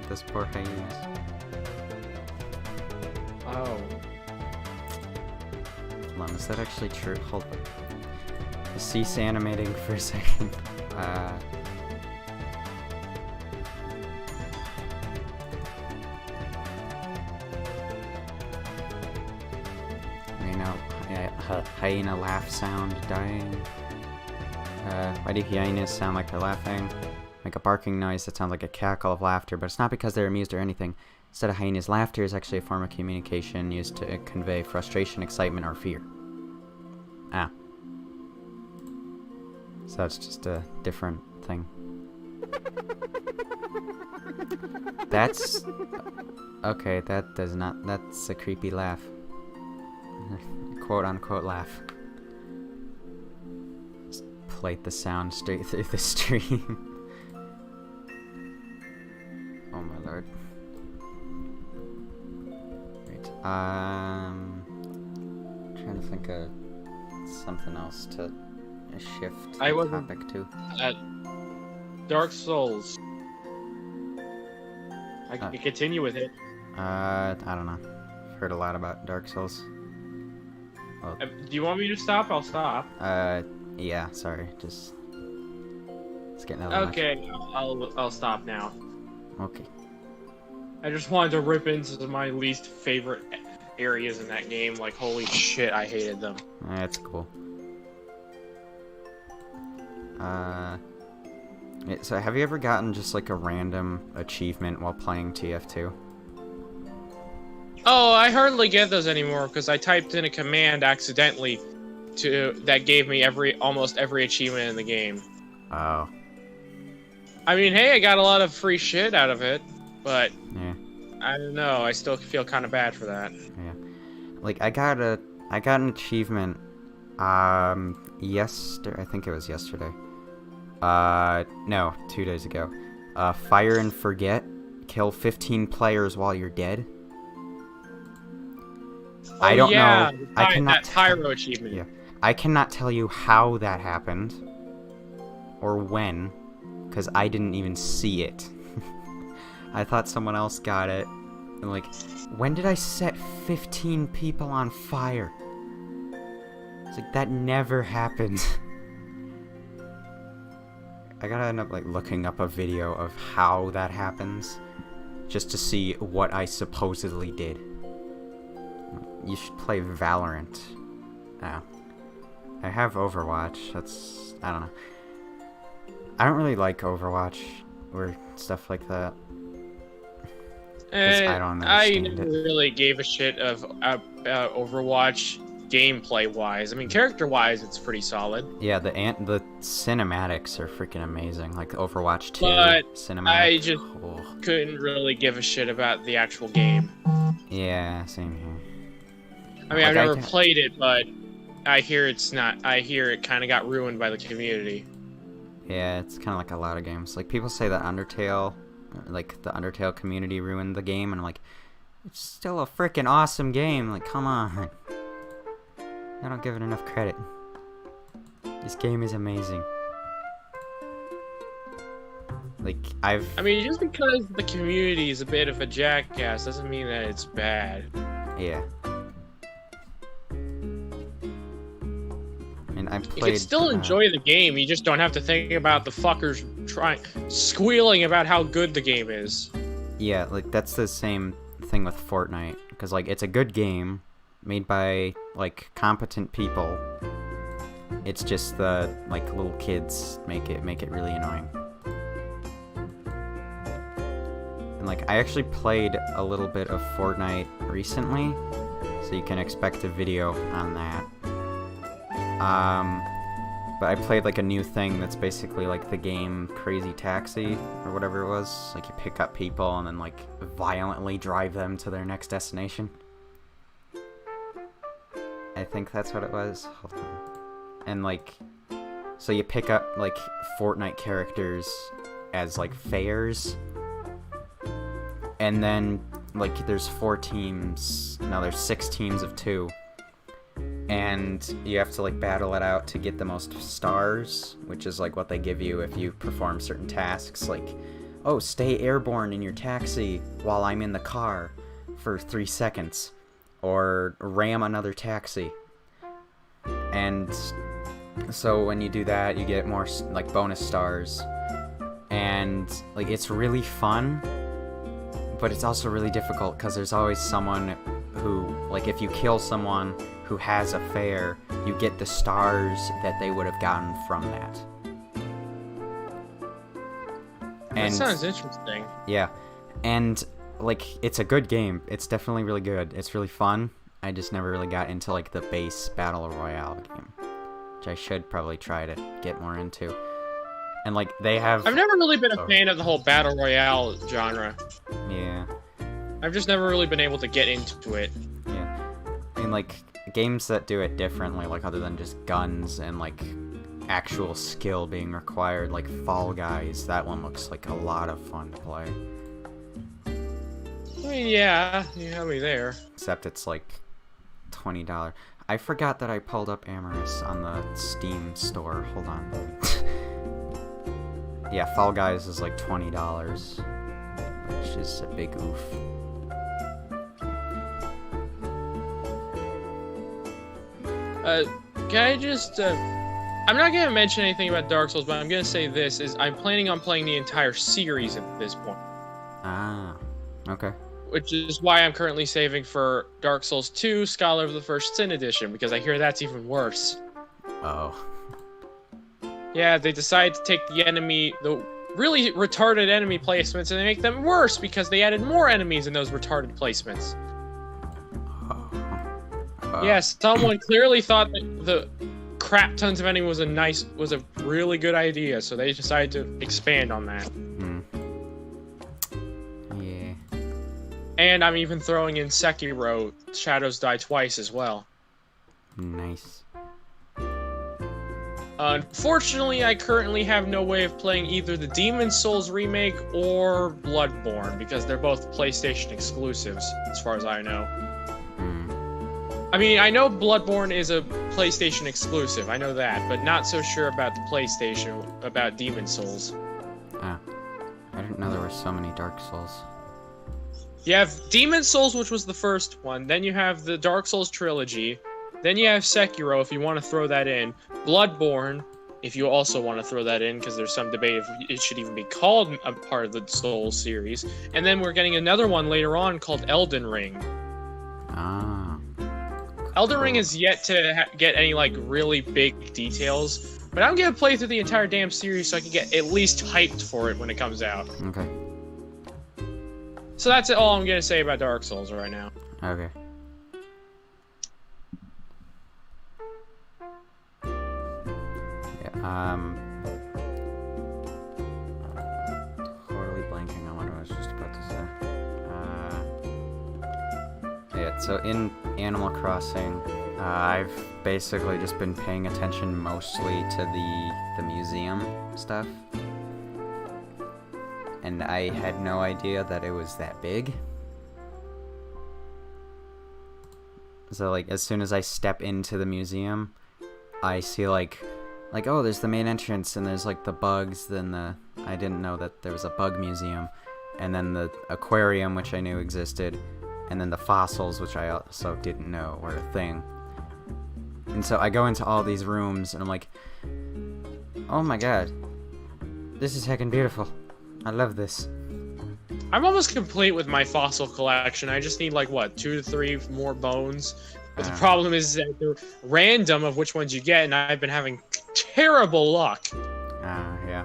Those poor hyenas. Oh. Hold on, is that actually true? Hold on. Just cease animating for a second. Hyena laugh sound dying. Why do hyenas sound like they're laughing? Make a barking noise that sounds like a cackle of laughter, but it's not because they're amused or anything. Instead, a hyena's laughter is actually a form of communication used to convey frustration, excitement, or fear. Ah. So that's just a different thing. That's... Okay, that does not... That's a creepy laugh. Quote-unquote laugh. Just played the sound straight through the stream. Oh my lord. Wait, trying to think of something else to shift the topic to. At Dark Souls. I can continue with it. I don't know. I've heard a lot about Dark Souls. Oh. Do you want me to stop? I'll stop. Yeah, sorry. Just... It's getting a little Okay, I'll stop now. Okay. I just wanted to rip into my least favorite areas in that game. Like, holy shit, I hated them. That's cool. So have you ever gotten just like a random achievement while playing TF2? Oh, I hardly get those anymore because I typed in a command accidentally that gave me almost every achievement in the game. Oh. I mean, hey, I got a lot of free shit out of it, but yeah. I don't know. I still feel kind of bad for that. Yeah. Like I got an achievement yesterday. I think it was yesterday. No, 2 days ago. Fire and forget. Kill 15 players while you're dead. Oh, I don't yeah, know. I cannot. That pyro achievement. Yeah, I cannot tell you how that happened or when, because I didn't even see it. I thought someone else got it. And like, when did I set 15 people on fire? It's like, that never happened. I gotta end up like looking up a video of how that happens, just to see what I supposedly did. You should play Valorant. Oh. I have Overwatch. I don't know. I don't really like Overwatch or stuff like that. I don't understand I never it. really gave a shit of Overwatch gameplay-wise. I mean, character-wise, it's pretty solid. Yeah, the cinematics are freaking amazing. Like Overwatch 2 But cinematic. I just couldn't really give a shit about the actual game. Yeah, same here. I mean, I've never played it, but I hear it's not. I hear it kind of got ruined by the community. Yeah, it's kind of like a lot of games. Like, people say that Undertale, like, the Undertale community ruined the game, and I'm like, it's still a freaking awesome game. Like, come on. I don't give it enough credit. This game is amazing. Like, I mean, just because the community is a bit of a jackass doesn't mean that it's bad. Yeah. And I played... You can still enjoy the game, you just don't have to think about the fuckers squealing about how good the game is. Yeah, like, that's the same thing with Fortnite. Because, like, it's a good game, made by, like, competent people. It's just the, like, little kids make it really annoying. And, like, I actually played a little bit of Fortnite recently, so you can expect a video on that. But I played, like, a new thing that's basically, like, the game Crazy Taxi, or whatever it was. Like, you pick up people and then, like, violently drive them to their next destination. I think that's what it was. Hold on. And, like, so you pick up, like, Fortnite characters as, like, fares. And then, like, there's 4 teams. No, there's 6 teams of 2. And you have to, like, battle it out to get the most stars, which is, like, what they give you if you perform certain tasks. Like, oh, stay airborne in your taxi while I'm in the car for 3 seconds. Or ram another taxi. And so when you do that, you get more, like, bonus stars. And, like, it's really fun, but it's also really difficult because there's always someone who, like, if you kill someone who has a fare, you get the stars that they would have gotten from that. And, that sounds interesting. Yeah. And, like, it's a good game. It's definitely really good. It's really fun. I just never really got into, like, the base Battle Royale game, which I should probably try to get more into. And, like, they have... I've never really been a fan of the whole Battle Royale genre. Yeah. I've just never really been able to get into it. Yeah. I mean, like, games that do it differently, like, other than just guns and, like, actual skill being required, like Fall Guys, that one looks like a lot of fun to play. I mean, yeah, you have me there. Except it's, like, $20. I forgot that I pulled up Amorous on the Steam store. Hold on. Yeah, Fall Guys is, like, $20, which is a big oof. Can I just, I'm not gonna mention anything about Dark Souls, but I'm gonna say this, is I'm planning on playing the entire series at this point. Ah, okay. Which is why I'm currently saving for Dark Souls 2, Scholar of the First Sin Edition, because I hear that's even worse. Oh. Yeah, they decide to take the really retarded enemy placements, and they make them worse because they added more enemies in those retarded placements. Yes, someone clearly thought that the crap tons of enemies was a really good idea, so they decided to expand on that. Yeah. And I'm even throwing in Sekiro, Shadows Die Twice as well. Nice. Unfortunately, I currently have no way of playing either the Demon's Souls remake or Bloodborne, because they're both PlayStation exclusives, as far as I know. I mean, I know Bloodborne is a PlayStation exclusive, I know that, but not so sure about the PlayStation, about Demon's Souls. Ah. I didn't know there were so many Dark Souls. You have Demon Souls, which was the first one. Then you have the Dark Souls trilogy. Then you have Sekiro, if you want to throw that in. Bloodborne, if you also want to throw that in, because there's some debate if it should even be called a part of the Souls series. And then we're getting another one later on called Elden Ring. Ah. Elden Ring is yet to get any, like, really big details. But I'm going to play through the entire damn series so I can get at least hyped for it when it comes out. Okay. So that's all I'm going to say about Dark Souls right now. Okay. Yeah, totally blanking on what I was just about to say. Yeah, so in Animal Crossing, I've basically just been paying attention mostly to the museum stuff. And I had no idea that it was that big. So, like, as soon as I step into the museum, I see, like, oh, there's the main entrance, and there's, like, the bugs, then I didn't know that there was a bug museum, and then the aquarium, which I knew existed, and then the fossils, which I also didn't know were a thing. And so I go into all these rooms, and I'm like, oh my god, this is heckin' beautiful. I love this. I'm almost complete with my fossil collection. I just need, like, what, 2 to 3 more bones? But the problem is that they're random of which ones you get, and I've been having terrible luck. Yeah.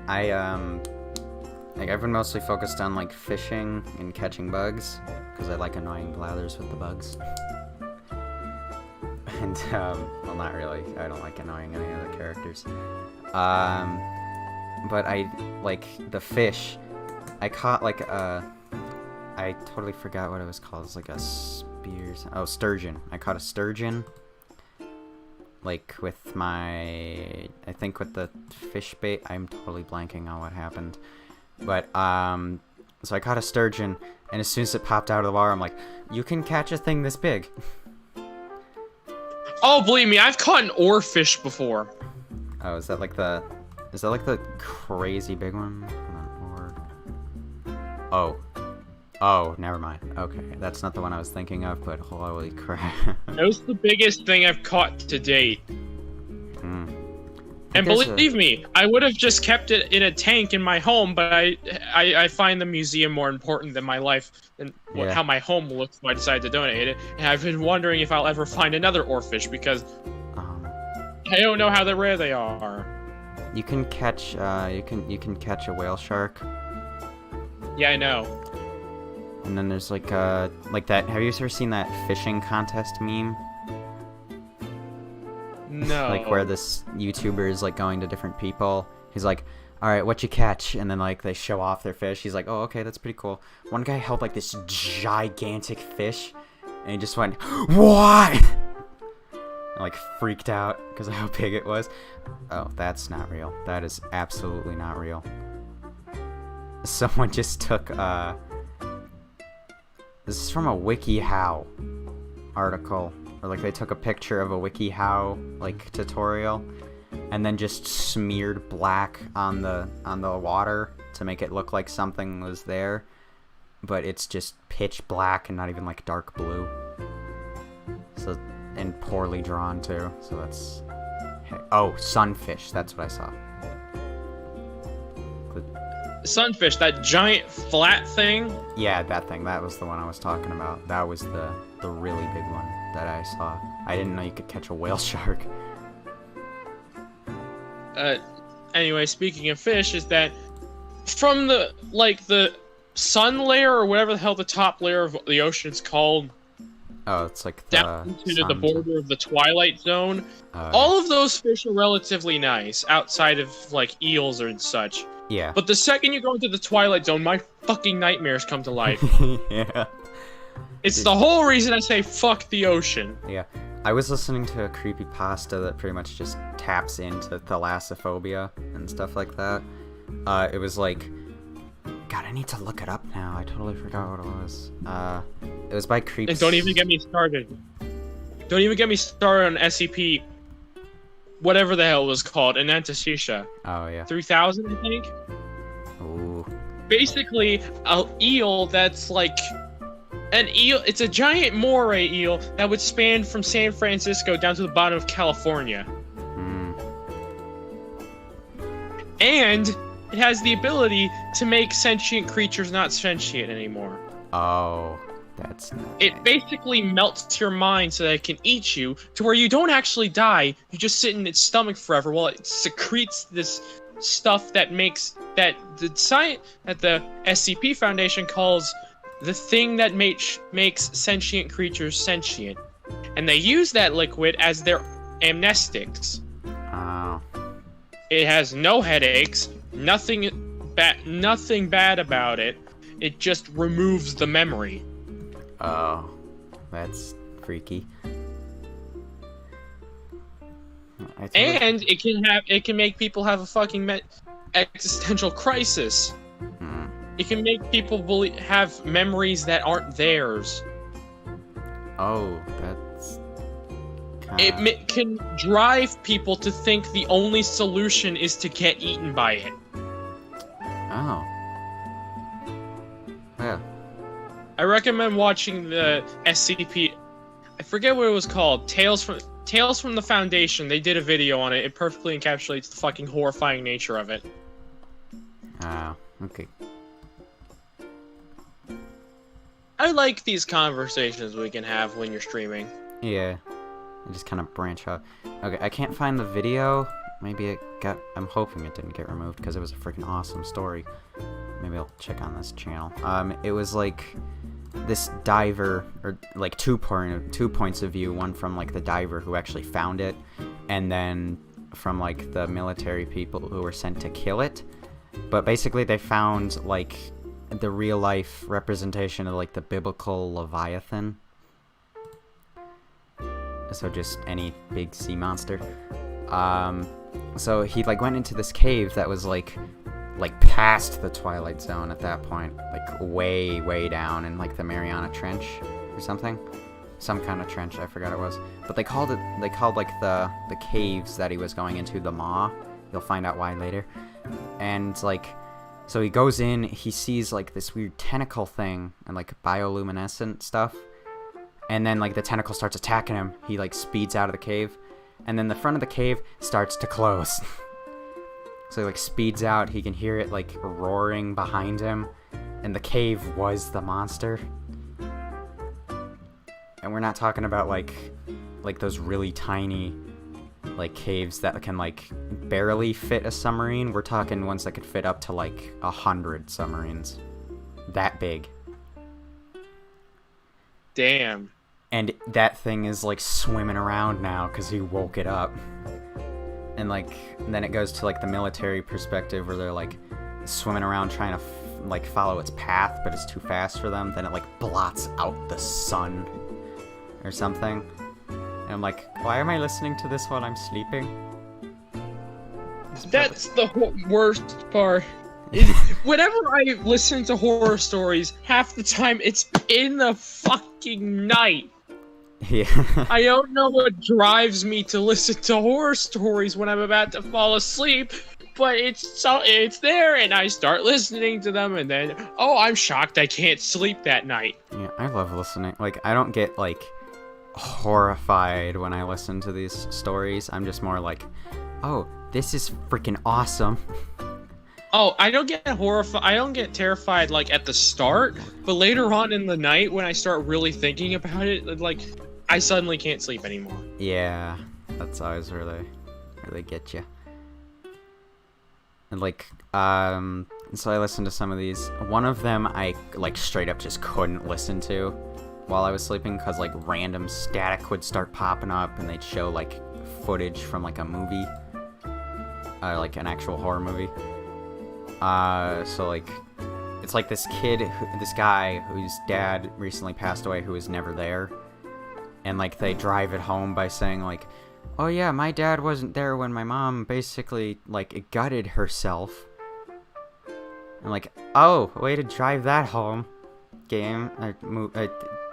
I've been mostly focused on, like, fishing and catching bugs, because I like annoying Blathers with the bugs. And, well, not really. I don't like annoying any of the characters. But I, like, the fish, I caught, like, I totally forgot what it was called. It's like a sturgeon. I caught a sturgeon, like, with my, I think with the fish bait. I'm totally blanking on what happened. But, so I caught a sturgeon, and as soon as it popped out of the water, I'm like, you can catch a thing this big. Oh, believe me, I've caught an oarfish before. Oh, is that like the crazy big one? Oh, never mind. Okay, that's not the one I was thinking of, but holy crap. That was the biggest thing I've caught to date. And believe me, I would have just kept it in a tank in my home, but I find the museum more important than my life, and how my home looks, so I decided to donate it. And I've been wondering if I'll ever find another oarfish, because I don't know how rare they are. You can catch you can catch a whale shark. Yeah, I know. And then there's like that. Have you ever seen that fishing contest meme? No. Like where this YouTuber is like going to different people. He's like, all right, what you catch? And then like they show off their fish. He's like, oh, okay, that's pretty cool. One guy held like this gigantic fish, and he just went, what? And, like freaked out because of how big it was. Oh, that's not real. That is absolutely not real. Someone just took this is from a WikiHow article. Or like they took a picture of a WikiHow like tutorial and then just smeared black on the water to make it look like something was there, but it's just pitch black and not even like dark blue. So, and poorly drawn too. So that's sunfish. That's what I saw. Sunfish, that giant flat thing? Yeah, that thing. That was the one I was talking about. That was the really big one that I saw. I didn't know you could catch a whale shark. Anyway, speaking of fish, is that from the sun layer or whatever the hell the top layer of the ocean's called. Oh, it's like down to the border of the Twilight Zone. All of those fish are relatively nice, outside of like eels or such. Yeah. But the second you go into the Twilight Zone, my fucking nightmares come to life. Yeah. It's the whole reason I say fuck the ocean. Yeah. I was listening to a creepypasta that pretty much just taps into thalassophobia and stuff like that. It was like, God, I need to look it up now. I totally forgot what it was. It was by Creeps. And don't even get me started. Don't even get me started on SCP, whatever the hell it was called, Anantasisha. Oh, yeah. 3000, I think? Ooh, basically a eel that's like an eel. It's a giant moray eel that would span from San Francisco down to the bottom of California. And it has the ability to make sentient creatures not sentient anymore. Oh, that's nice. It basically melts your mind so that it can eat you, to where you don't actually die. You just sit in its stomach forever while it secretes this stuff that makes that the SCP Foundation calls the thing that makes sentient creatures sentient, and they use that liquid as their amnestics. Oh. It has no headaches, nothing bad about it. It just removes the memory. Oh, that's freaky. And it can make people have a fucking existential crisis. It can make people have memories that aren't theirs. Oh, that's It can drive people to think the only solution is to get eaten by it. Oh. Yeah. I recommend watching the SCP. I forget what it was called. Tales from the Foundation. They did a video on it. It perfectly encapsulates the fucking horrifying nature of it. Oh, okay. I like these conversations we can have when you're streaming. Yeah. I just kind of branch out. Okay, I can't find the video. Maybe it got... I'm hoping it didn't get removed because it was a freaking awesome story. Maybe I'll check on this channel. It was like this diver, or like two points of view. One from like the diver who actually found it, and then from like the military people who were sent to kill it. But basically they found like the real life representation of like the biblical Leviathan. So just any big sea monster. So he like went into this cave that was like past the Twilight Zone at that point, like way down in like the Mariana Trench or something, some kind of trench, I forgot it was. But they called like the caves that he was going into the Maw. You'll find out why later. And like, so he goes in, he sees like this weird tentacle thing and like bioluminescent stuff. And then like the tentacle starts attacking him. He like speeds out of the cave, and then the front of the cave starts to close. So he like speeds out. He can hear it like roaring behind him, and the cave was the monster. And we're not talking about like those really tiny like caves that can like barely fit a submarine. We're talking ones that could fit up to like 100 submarines. That big. Damn. And that thing is like swimming around now because he woke it up. And like then it goes to like the military perspective where they're like swimming around trying to like follow its path, but it's too fast for them. Then it like blots out the sun or something. And I'm like, why am I listening to this while I'm sleeping? That's the worst part. Whenever I listen to horror stories, half the time it's in the fucking night. Yeah. I don't know what drives me to listen to horror stories when I'm about to fall asleep, but it's there, and I start listening to them, and then, oh, I'm shocked I can't sleep that night. Yeah, I love listening. Like, I don't get, like, horrified when I listen to these stories. I'm just more like, oh, this is freaking awesome. Oh, I don't get horrified. I don't get terrified, like, at the start, but later on in the night, when I start really thinking about it, like, I suddenly can't sleep anymore. Yeah, that's always really get you. And like, so I listened to some of these. One of them I like straight up just couldn't listen to while I was sleeping because like random static would start popping up and they'd show like footage from like a movie, like an actual horror movie. So like, it's like this guy whose dad recently passed away who was never there. And, like, they drive it home by saying, like, oh, yeah, my dad wasn't there when my mom basically, like, gutted herself. And, like, oh, way to drive that home.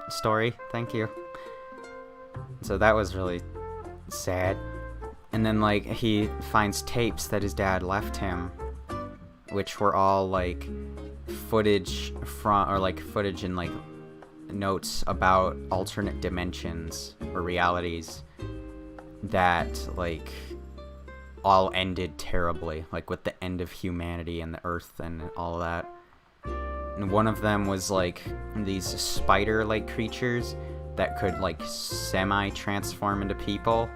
Story. Thank you. So that was really sad. And then, like, he finds tapes that his dad left him, which were all, like, footage footage and like notes about alternate dimensions or realities that like all ended terribly, like with the end of humanity and the earth and all of that. And one of them was like these spider-like creatures that could like semi-transform into people,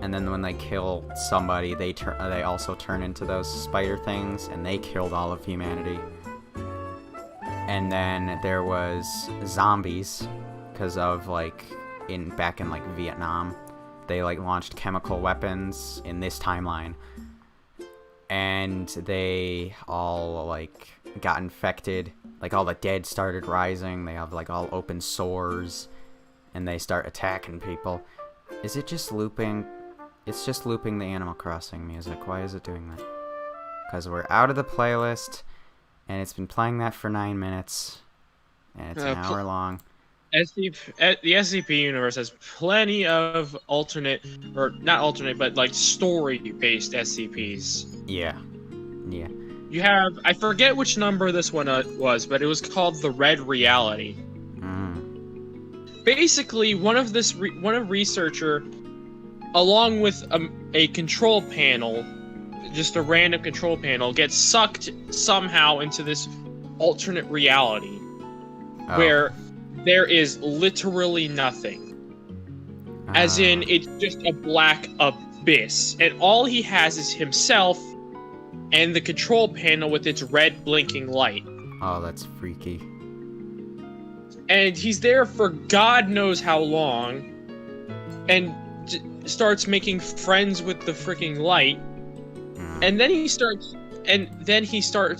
and then when they kill somebody, they also turn into those spider things, and they killed all of humanity. And then there was zombies, because of like back in like Vietnam, they like launched chemical weapons in this timeline, and they all like got infected. Like all the dead started rising. They have like all open sores, and they start attacking people. Is it just looping? It's just looping the Animal Crossing music. Why is it doing that? Because we're out of the playlist, and it's been playing that for 9 minutes, and it's an hour long. The SCP universe has plenty of but story-based SCPs. Yeah. You have, I forget which number this one was, but it was called the Red Reality. Basically, one researcher, along with a control panel, just a random control panel, gets sucked somehow into this alternate reality where there is literally nothing. As in, it's just a black abyss, and all he has is himself and the control panel with its red blinking light. Oh, that's freaky. And he's there for God knows how long, and starts making friends with the freaking light. And then he starts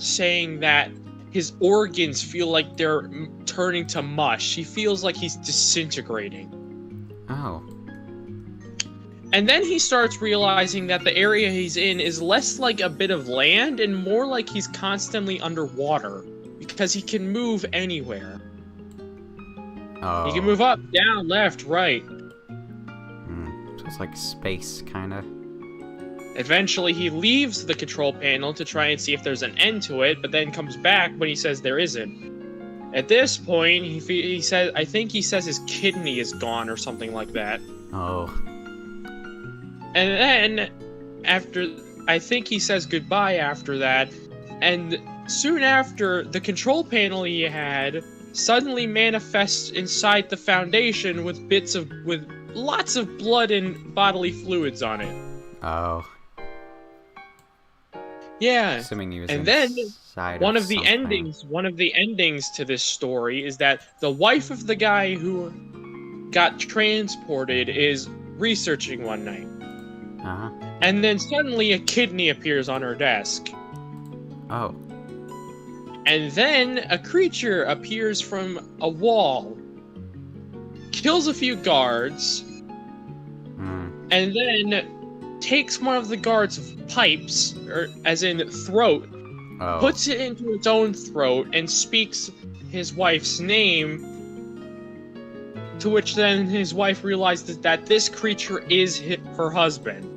saying that his organs feel like they're turning to mush. He feels like he's disintegrating. Oh. And then he starts realizing that the area he's in is less like a bit of land and more like he's constantly underwater, because he can move anywhere. Oh. He can move up, down, left, right. So it's like space, kind of. Eventually, he leaves the control panel to try and see if there's an end to it, but then comes back when he says there isn't. At this point, he says, I think he says his kidney is gone or something like that. Oh. And then, I think he says goodbye after that, and soon after, the control panel he had suddenly manifests inside the Foundation with lots of blood and bodily fluids on it. Oh. Yeah. Assuming he was and then one of the something. endings to this story is that the wife of the guy who got transported is researching one night. Uh-huh. And then suddenly a kidney appears on her desk. Oh. And then a creature appears from a wall, kills a few guards, and then takes one of the guards' pipes, or as in throat, puts it into its own throat, and speaks his wife's name, to which then his wife realizes that this creature is her husband.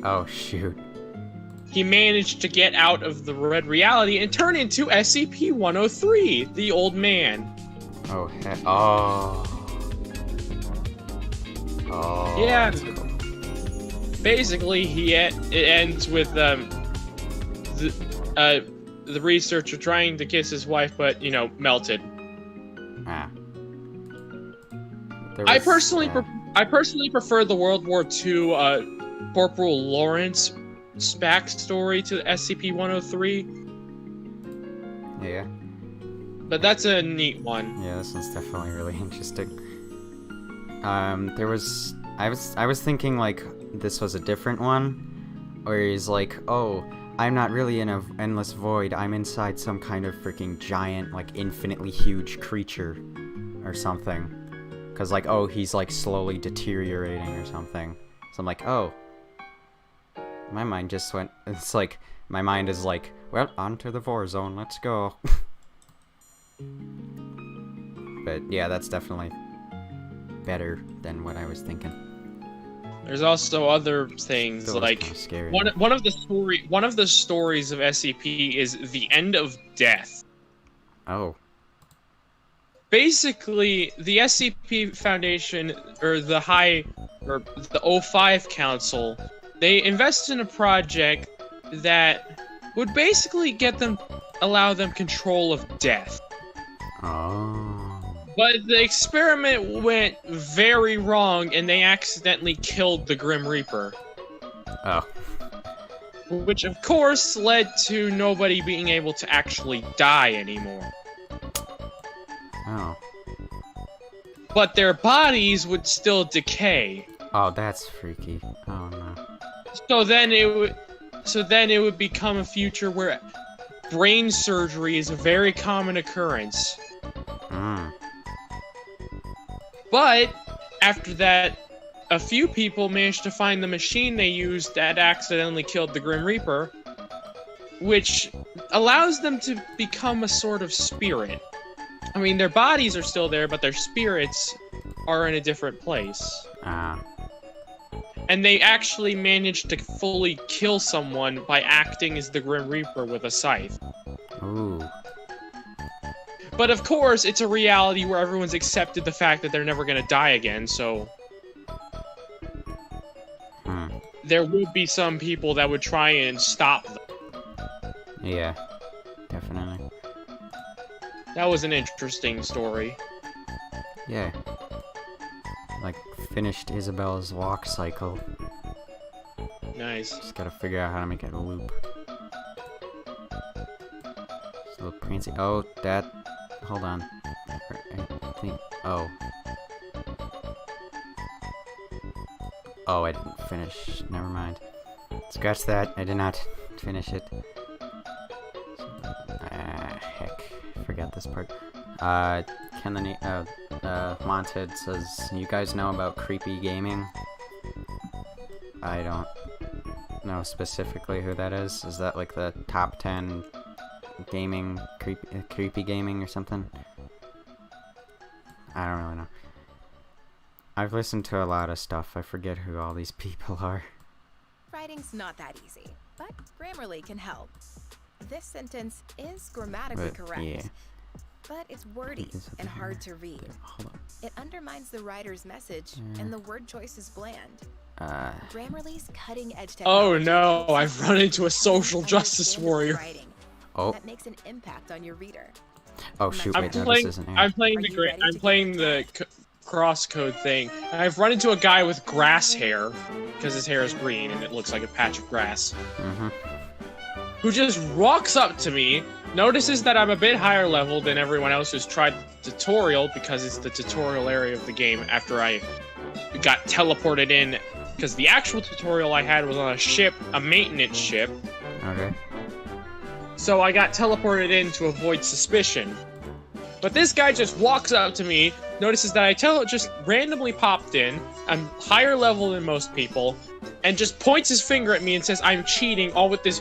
Oh, shoot. He managed to get out of the Red Reality and turn into SCP-103, the old man. Oh, oh. Oh. Yeah. Basically, it ends with the researcher trying to kiss his wife, but melted. Ah. I personally prefer the World War II Corporal Lawrence backstory to SCP-103. Yeah. But that's a neat one. Yeah, this one's definitely really interesting. I was thinking like this was a different one, where he's like, oh, I'm not really in an endless void, I'm inside some kind of freaking giant, like infinitely huge creature or something. Cause like, oh, he's like slowly deteriorating or something. So I'm like, oh. My mind just went, it's like, my mind is like, well, onto the war zone, let's go. But yeah, that's definitely better than what I was thinking. There's also other things Still like kind of scary. one of the stories of SCP is the end of death. Oh. Basically, the SCP Foundation, or the O5 Council, they invested in a project that would basically allow them control of death. Oh. But the experiment went very wrong, and they accidentally killed the Grim Reaper. Oh. Which, of course, led to nobody being able to actually die anymore. Oh. But their bodies would still decay. Oh, that's freaky. Oh no. So then it would become a future where brain surgery is a very common occurrence. Mm. But after that, a few people managed to find the machine they used that accidentally killed the Grim Reaper, which allows them to become a sort of spirit. I mean, their bodies are still there, but their spirits are in a different place. Ah. And they actually managed to fully kill someone by acting as the Grim Reaper with a scythe. Ooh. But of course, it's a reality where everyone's accepted the fact that they're never gonna die again, so... There would be some people that would try and stop them. Yeah. Definitely. That was an interesting story. Yeah. Like, finished Isabel's walk cycle. Nice. Just gotta figure out how to make it a loop. Just a little prancy. Oh, that... Hold on. I think... Oh. Oh, I didn't finish. Never mind. Scratch that. I did not finish it. Heck. Forgot this part. Wanted says, you guys know about creepy gaming? I don't know specifically who that is. Is that like the top 10 gaming, creepy gaming or something? I don't really know. I've listened to a lot of stuff. I forget who all these people are. Writing's not that easy, but Grammarly can help. This sentence is grammatically correct, yeah. but it's wordy and hard to read. Hold on. It undermines the writer's message, and the word choice is bland. Grammarly's cutting-edge technology. Oh no, I've run into a social justice warrior. Oh. That makes an impact on your reader. Oh shoot! I'm Wait, no, playing. this isn't I'm playing the crosscode thing, and I've run into a guy with grass hair because his hair is green and it looks like a patch of grass. Mm-hmm. Who just walks up to me, notices that I'm a bit higher level than everyone else who's tried the tutorial because it's the tutorial area of the game after I got teleported in, because the actual tutorial I had was on a ship, a maintenance ship. Okay. So I got teleported in to avoid suspicion. But this guy just walks up to me, notices that I just randomly popped in, I'm higher level than most people, and just points his finger at me and says I'm cheating, all with this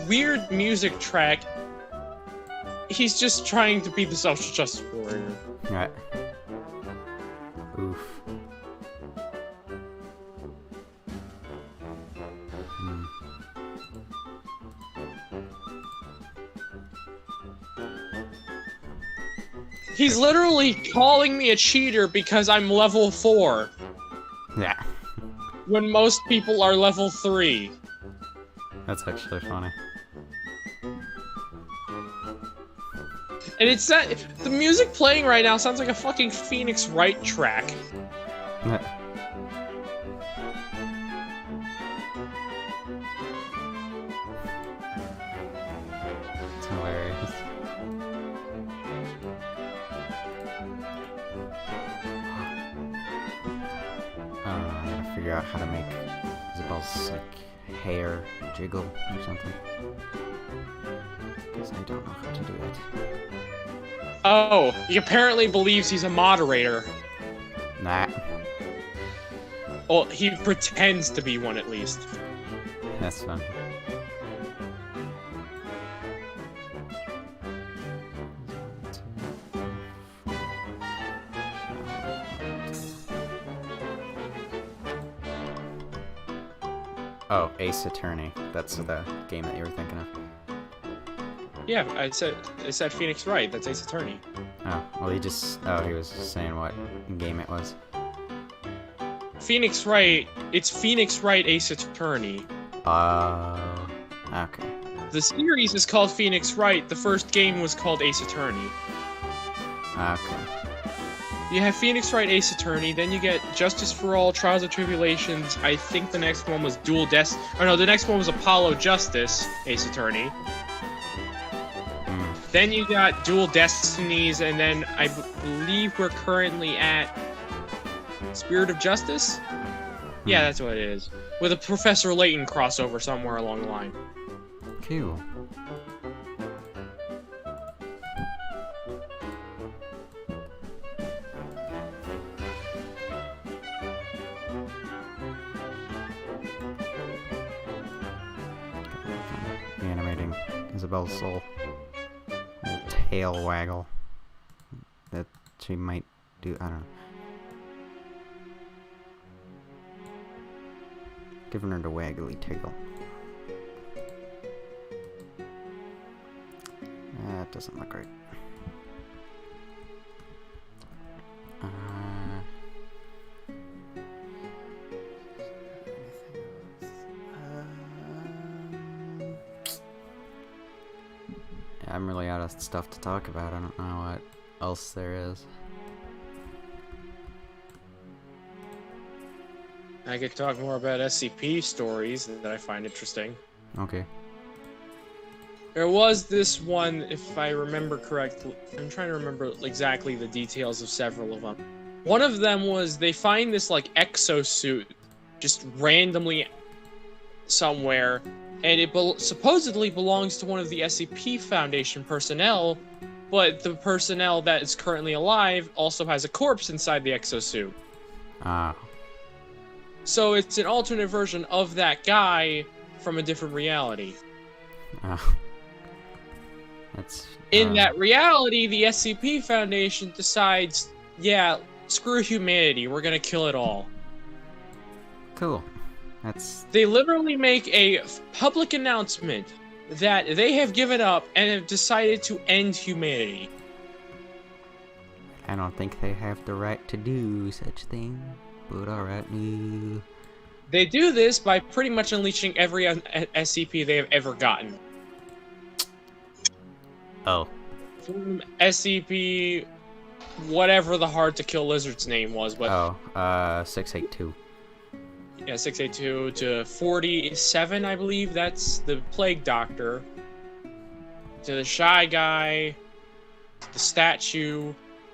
weird music track. He's just trying to be the social justice warrior. Right. Oof. He's literally calling me a cheater because I'm level 4. Yeah. When most people are level 3. That's actually funny. And it's that the music playing right now sounds like a fucking Phoenix Wright track. Yeah. It's hilarious. I gotta figure out how to make Isabel's like hair jiggle or something. Because I don't know how to do it. Oh, he apparently believes he's a moderator. Nah. Well, he pretends to be one at least. That's fun. Oh, Ace Attorney. That's the game that you were thinking of. Yeah, I said Phoenix Wright. That's Ace Attorney. Oh, well, he was saying what game it was. Phoenix Wright. It's Phoenix Wright Ace Attorney. Okay. The series is called Phoenix Wright. The first game was called Ace Attorney. Okay. You have Phoenix Wright Ace Attorney, then you get Justice for All, Trials of Tribulations. I think the next one was the next one was Apollo Justice Ace Attorney. Then you got Dual Destinies, and then I believe we're currently at Spirit of Justice? Yeah, that's what it is. With a Professor Layton crossover somewhere along the line. Cool. Animating Isabel's soul. Little tail waggle. That she might do, I don't know. Giving her the waggly tail. That doesn't look right. I'm really out of stuff to talk about. I don't know what else there is. I could talk more about SCP stories that I find interesting. Okay. There was this one, if I remember correctly. I'm trying to remember exactly the details of several of them. One of them was they find this like exosuit just randomly somewhere, and it supposedly belongs to one of the SCP Foundation personnel, but the personnel that is currently alive also has a corpse inside the exosuit. Ah. So it's an alternate version of that guy from a different reality. That's In that reality, the SCP Foundation decides, yeah, screw humanity, we're gonna kill it all. cool. That's They literally make a public announcement that they have given up and have decided to end humanity. I don't think they have the right to do such thing, but alright. They do this by pretty much unleashing every SCP they have ever gotten. Oh. From SCP, whatever the hard-to-kill lizard's name was, but 682. yeah, 682 to 47, I believe. That's the Plague Doctor. To the Shy Guy, the statue.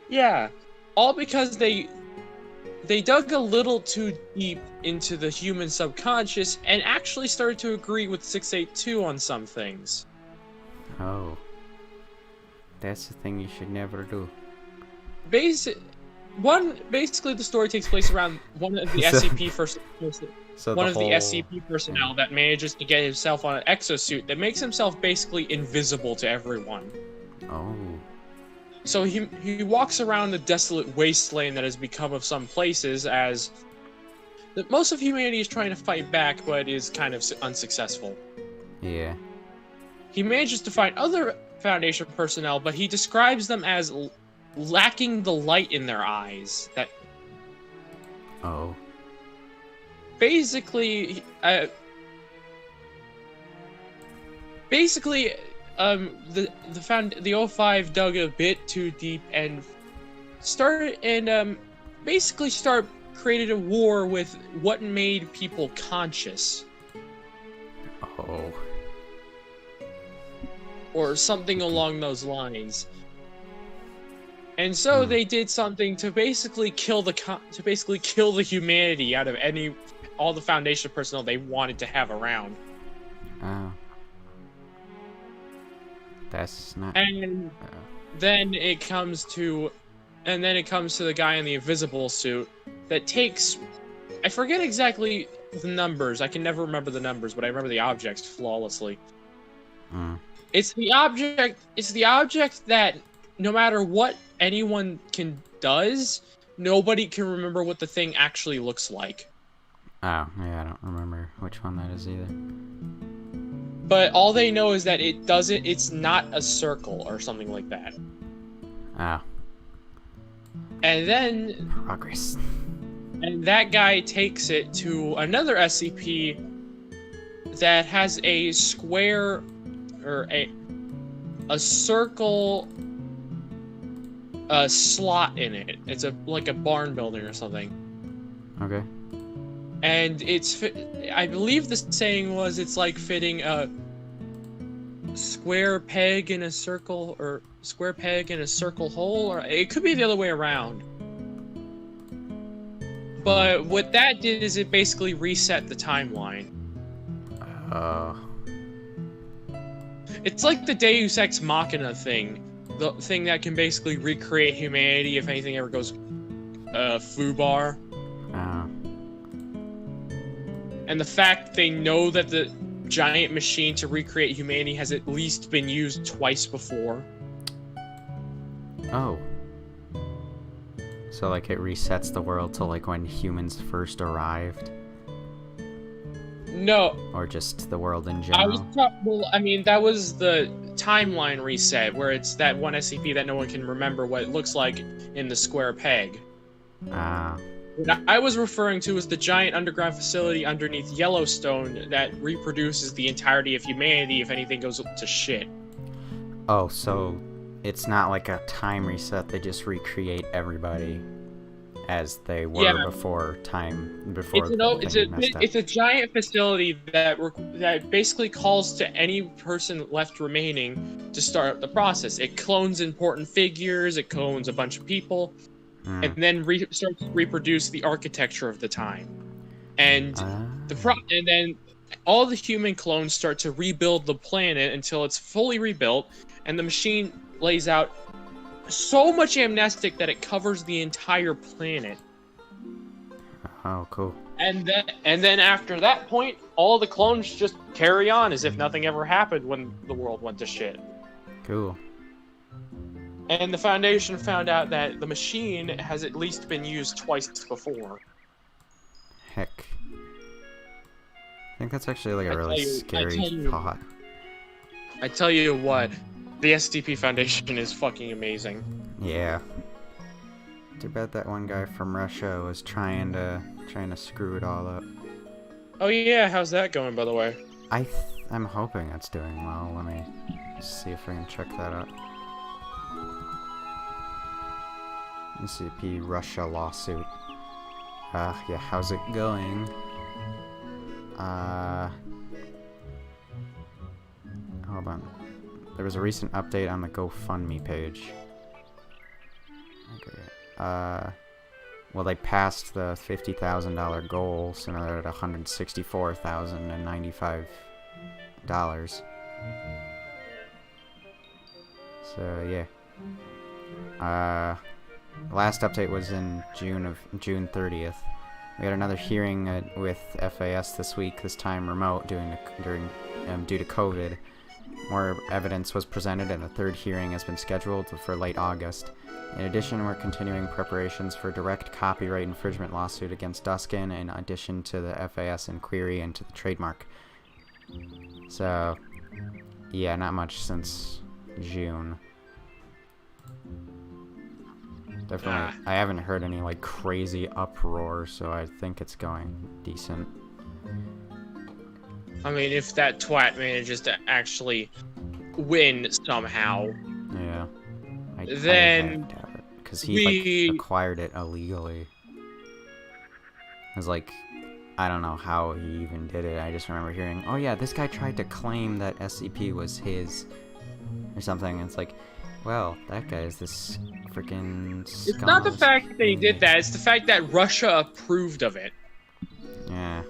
Yeah, all because they dug a little too deep into the human subconscious and actually started to agree with 682 on some things. Oh. That's the thing you should never do. Basically, the story takes place around one of the SCP SCP personnel that manages to get himself on an exosuit that makes himself basically invisible to everyone. Oh. So he walks around the desolate wasteland that has become of some places as most of humanity is trying to fight back, but is kind of unsuccessful. Yeah. He manages to find other Foundation personnel, but he describes them as lacking the light in their eyes. Oh. Basically, the O5 dug a bit too deep and created a war with what made people conscious. Oh. Or something along those lines. And so they did something to basically kill the humanity out of all the Foundation personnel they wanted to have around. Oh. That's not. And then it comes to the guy in the invisible suit that takes, I forget exactly the numbers. I can never remember the numbers, but I remember the objects flawlessly. It's the object that no matter what anyone does, nobody can remember what the thing actually looks like. Oh, yeah, I don't remember which one that is either. but all they know is that it's not a circle or something like that. Ah, And then progress. and that guy takes it to another SCP that has a square or a circle slot in it. It's like a barn building or something. Okay. And I believe the saying was it's like fitting a square peg in a circle, or square peg in a circle hole, or it could be the other way around. But what that did is it basically reset the timeline. It's like the Deus Ex Machina thing. The thing that can basically recreate humanity if anything ever goes foobar. And the fact they know that the giant machine to recreate humanity has at least been used twice before. Oh. So, like, it resets the world to, like, when humans first arrived? No. Or just the world in general? That was the timeline reset, where it's that one SCP that no one can remember what it looks like in the square peg. What I was referring to is the giant underground facility underneath Yellowstone that reproduces the entirety of humanity if anything goes to shit. Oh, so it's not like a time reset, they just recreate everybody as they were before it's a giant facility that basically calls to any person left remaining to start up the process. It clones important figures, it clones a bunch of people, and then starts to reproduce the architecture of the time. And and then all the human clones start to rebuild the planet until it's fully rebuilt, and the machine lays out so much amnestic that it covers the entire planet. Oh, cool. And then after that point, all the clones just carry on as if nothing ever happened when the world went to shit. Cool. And the Foundation found out that the machine has at least been used twice before. Heck. I think that's actually like a really scary thought. I tell you what, the SCP Foundation is fucking amazing. Yeah. Too bad that one guy from Russia was trying to screw it all up. Oh yeah, how's that going, by the way? I'm hoping it's doing well. Let me see if I can check that out. SCP Russia lawsuit. Yeah, how's it going? Hold on. There was a recent update on the GoFundMe page. Okay. Well, they passed the $50,000 goal, so now they're at $164,095. So yeah. Last update was in June 30th. We had another hearing with FAS this week, this time remote, due to COVID. More evidence was presented, and a third hearing has been scheduled for late August. In addition, we're continuing preparations for a direct copyright infringement lawsuit against Duskin, in addition to the FAS inquiry into the trademark. So, yeah, not much since June. Definitely, I haven't heard any, like, crazy uproar, so I think it's going decent. I mean, if that twat manages to actually win somehow... Yeah. Then... Because he, like, acquired it illegally. It was like... I don't know how he even did it. I just remember hearing, oh yeah, this guy tried to claim that SCP was his... or something. It's like... Well, that guy is this freaking scum. It's not the fact that he did that, it's the fact that Russia approved of it. Yeah.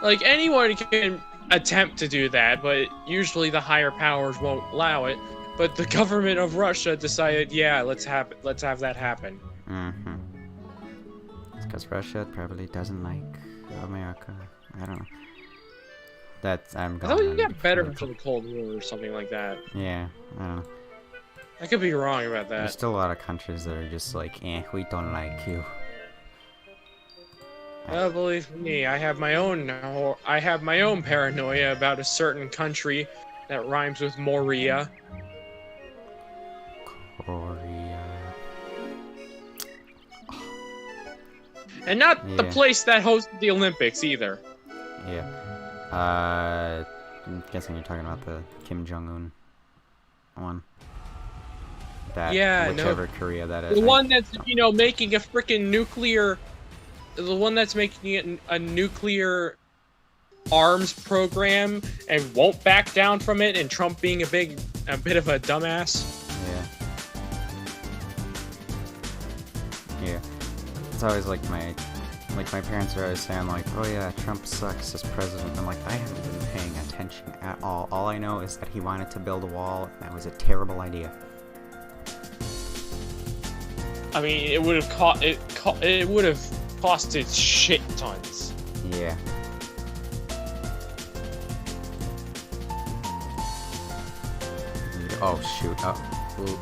Like, anyone can attempt to do that, but usually the higher powers won't allow it. But the government of Russia decided, yeah, let's have that happen. Mm-hmm. It's because Russia probably doesn't like America. I don't know. I thought we got better after the Cold War or something like that. Yeah, I don't know. I could be wrong about that. There's still a lot of countries that are just like, we don't like you. Believe me, I have my own paranoia about a certain country that rhymes with Moria. Korea. And not the Yeah. place that hosted the Olympics either. Yeah. I'm guessing you're talking about the Kim Jong-un one. That, Yeah, whichever no. Korea that is. The one that's, making a freaking nuclear... The one that's making it a nuclear arms program and won't back down from it, and Trump being a bit of a dumbass. Yeah. It's always like my parents are always saying like, oh yeah, Trump sucks as president. I'm like, I haven't been paying attention at all. All I know is that he wanted to build a wall, and that was a terrible idea. I mean, it would have costed shit tons. Yeah. Oh shoot! Ooh.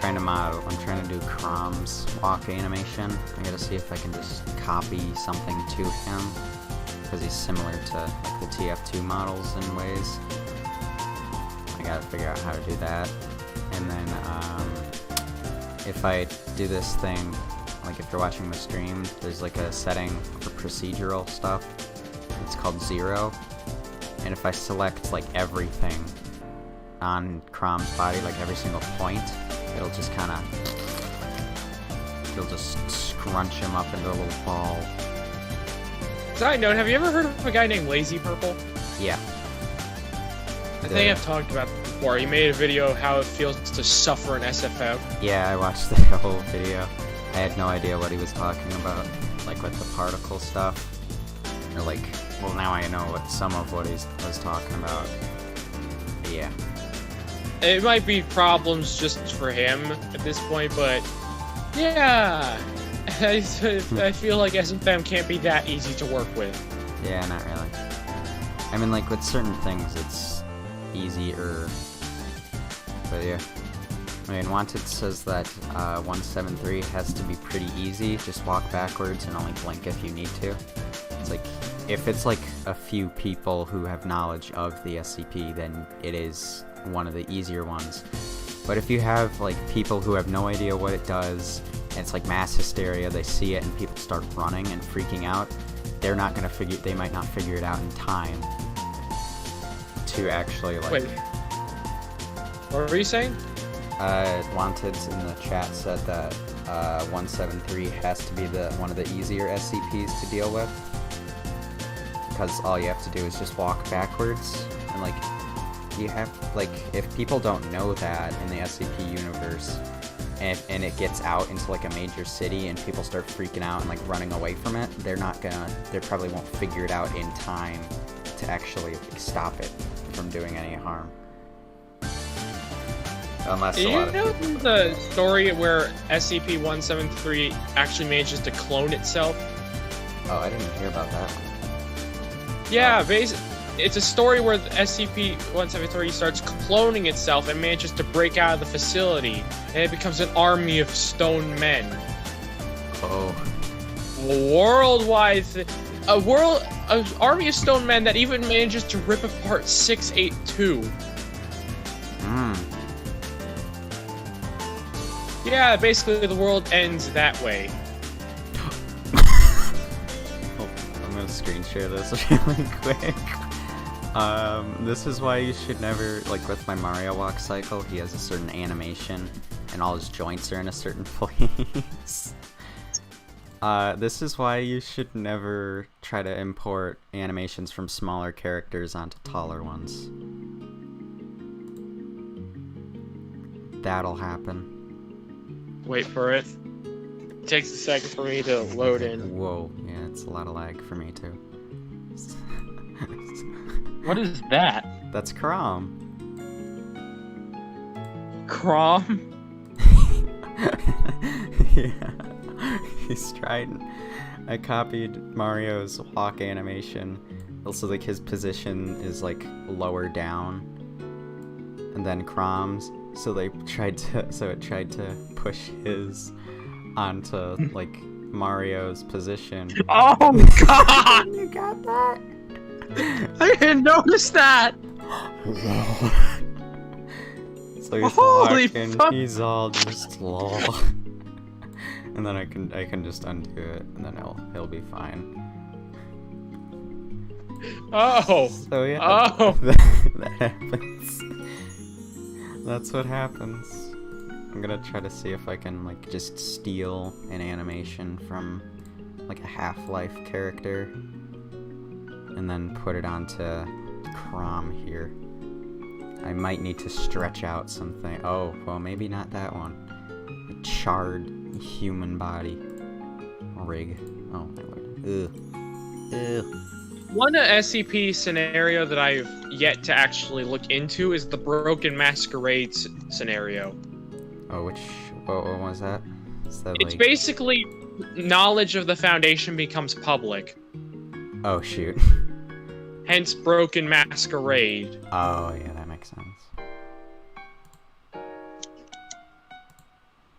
I'm trying to do Crom's walk animation. I gotta see if I can just copy something to him, because he's similar to like the TF2 models in ways. I gotta figure out how to do that. And then if I do this thing, like if you're watching the stream, there's like a setting for procedural stuff. It's called 0. And if I select like everything on Crom's body, like every single point, it'll just scrunch him up into a little ball. Side note, have you ever heard of a guy named Lazy Purple? Yeah. I think I've talked about it before. He made a video how it feels to suffer in SFM. Yeah, I watched the whole video. I had no idea what he was talking about, like with the particle stuff. Or like, well, now I know some of what he was talking about. But yeah. It might be problems just for him at this point, but yeah, I feel like SFM can't be that easy to work with. Yeah, not really. I mean, like with certain things, it's easier. But yeah. I mean, Wanted says that 173 has to be pretty easy. Just walk backwards and only blink if you need to. It's like, if it's like a few people who have knowledge of the SCP, then it is one of the easier ones. But if you have like people who have no idea what it does, and it's like mass hysteria, they see it and people start running and freaking out, they might not figure it out in time to actually like... Wait. What were you saying? Wanted in the chat said that 173 has to be one of the easier SCPs to deal with, because all you have to do is just walk backwards, and like you have, like, if people don't know that in the SCP universe, and it gets out into like a major city and people start freaking out and like running away from it, they probably won't figure it out in time to actually like, stop it from doing any harm. Unless there's a story where SCP-173 actually manages to clone itself? Oh, I didn't hear about that. Yeah, it's a story where the SCP-173 starts cloning itself and manages to break out of the facility, and it becomes an army of stone men. Oh. Worldwide, an army of stone men that even manages to rip apart 682. Yeah, basically the world ends that way. I'm gonna screen share this really quick. This is why you should never, like with my Mario walk cycle, he has a certain animation and all his joints are in a certain place. This is why you should never try to import animations from smaller characters onto taller ones. That'll happen. Wait for it. It takes a second for me to load in. Whoa, yeah, it's a lot of lag for me too. What is that? That's Crom. Crom? Yeah. He's Trident. I copied Mario's walk animation. Also, like, his position is, like, lower down. And then Crom's. So it tried to push his onto, like, Mario's position. Oh God! You got that? I didn't notice that. So he's Holy walking, fuck. he's all just lol. And then I can just undo it, and then he'll be fine. Oh. So yeah, Oh. that happens. That's what happens. I'm gonna try to see if I can like just steal an animation from like a Half-Life character and then put it onto Crom here. I might need to stretch out something. Oh, well, maybe not that one. A charred human body rig. Oh my lord. Ugh. Ugh. One SCP scenario that I've yet to actually look into is the Broken Masquerade scenario. Oh, what was that? Is that It's like... basically knowledge of the Foundation becomes public. Oh, shoot. Hence Broken Masquerade. Oh, yeah, that makes sense.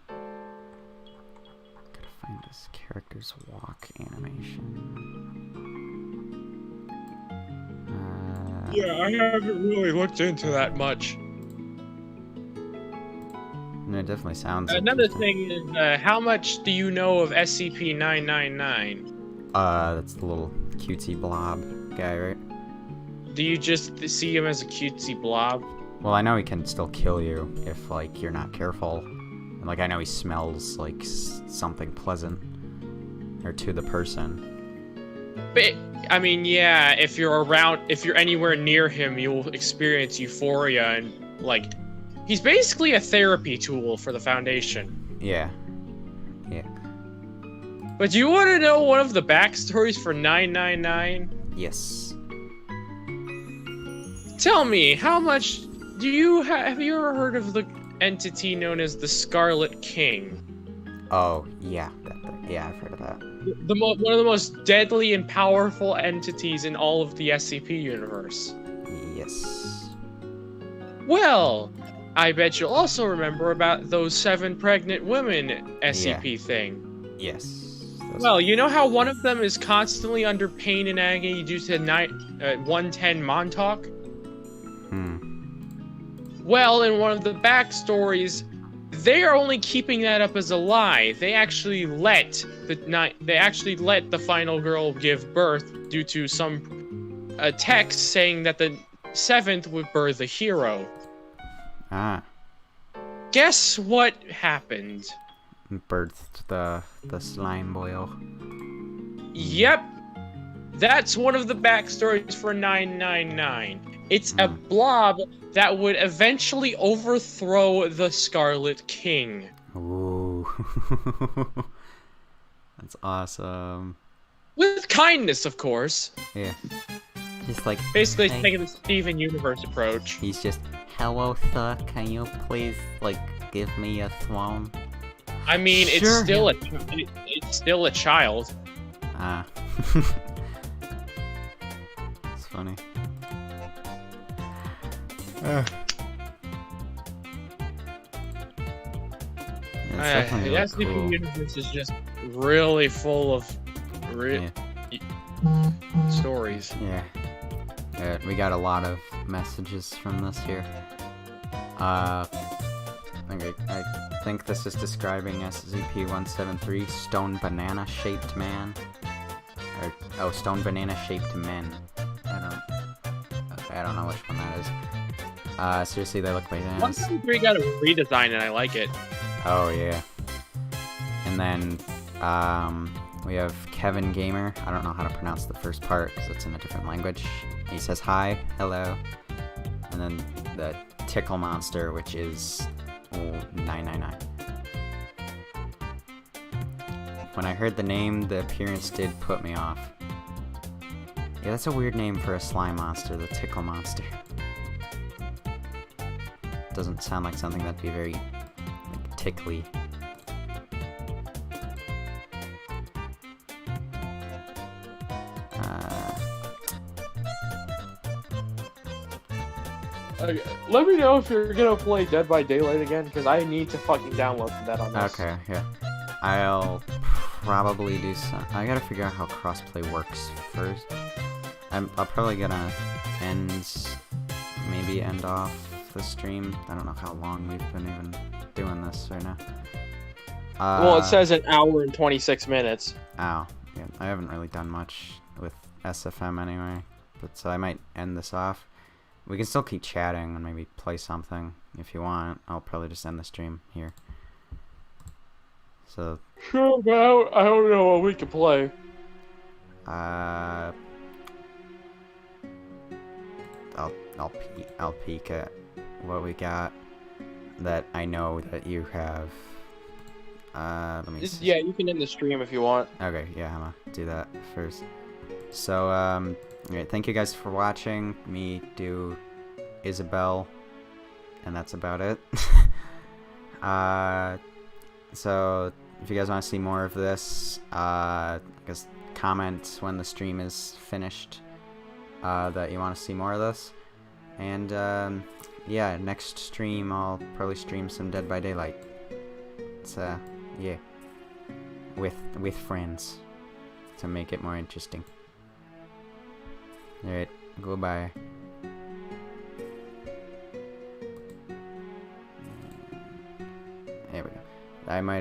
Gotta find this character's walk animation. Yeah, I haven't really looked into that much. It definitely sounds Another interesting. thing is, how much do you know of SCP-999? That's the little cutesy blob guy, right? Do you just see him as a cutesy blob? Well, I know he can still kill you if, like, you're not careful. And, like, I know he smells like something pleasant. Or to the person. But, I mean, yeah, if you're anywhere near him, you'll experience euphoria and, like, he's basically a therapy tool for the Foundation. Yeah. Yeah. But do you want to know one of the backstories for 999? Yes. Tell me, how much do you have you ever heard of the entity known as the Scarlet King? Oh, yeah. Yeah, I've heard of that. One of the most deadly and powerful entities in all of the SCP universe. Yes. Well, I bet you'll also remember about those 7 pregnant women SCP thing. Yes. Well, you know how one of them is constantly under pain and agony due to 110 Montauk? Well, in one of the backstories, they are only keeping that up as a lie. They actually let the final girl give birth due to a text saying that the 7th would birth a hero. Ah. Guess what happened? Birthed the slime boil. Yep. That's one of the backstories for 999. It's a blob that would eventually overthrow the Scarlet King. Ooh. That's awesome. With kindness, of course. Yeah. Just like... Basically, hey. taking the Steven Universe approach. He's just, hello, sir, can you please, like, give me a throne? I mean, Sure, it's still a child. Ah. It's funny. Yeah, it's definitely The really SCP cool. Universe is just really full of stories. Yeah. We got a lot of messages from this here. I think this is describing SCP-173, Stone Banana Shaped Man. Stone Banana Shaped Men. I don't know which one that is. Seriously, they look bananas. 173 got a redesign and I like it. Oh, yeah. And then, we have Kevin Gamer. I don't know how to pronounce the first part because it's in a different language. He says hi, hello. And then the Tickle Monster, which is 999. When I heard the name, the appearance did put me off. Yeah, that's a weird name for a slime monster, the Tickle Monster. Doesn't sound like something that'd be very, like, tickly. Let me know if you're gonna play Dead by Daylight again, because I need to fucking download that on this. Okay, yeah. I'll probably do some. I gotta figure out how crossplay works first. I'll probably gonna maybe end off the stream. I don't know how long we've been even doing this right now. Well, it says an hour and 26 minutes. Ow. Yeah, I haven't really done much with SFM anyway, but so I might end this off. We can still keep chatting and maybe play something if you want. I'll probably just end the stream here. So. Sure, but I don't know what we can play. I'll peek at what we got that I know that you have. Let me see. Yeah, you can end the stream if you want. Okay, yeah, I'm gonna do that first. So, alright, thank you guys for watching me do Isabel, and that's about it. So, if you guys want to see more of this, I guess comment when the stream is finished that you want to see more of this. And, yeah, next stream I'll probably stream some Dead by Daylight. It's, yeah, with friends to make it more interesting. Alright, goodbye. There we go. I might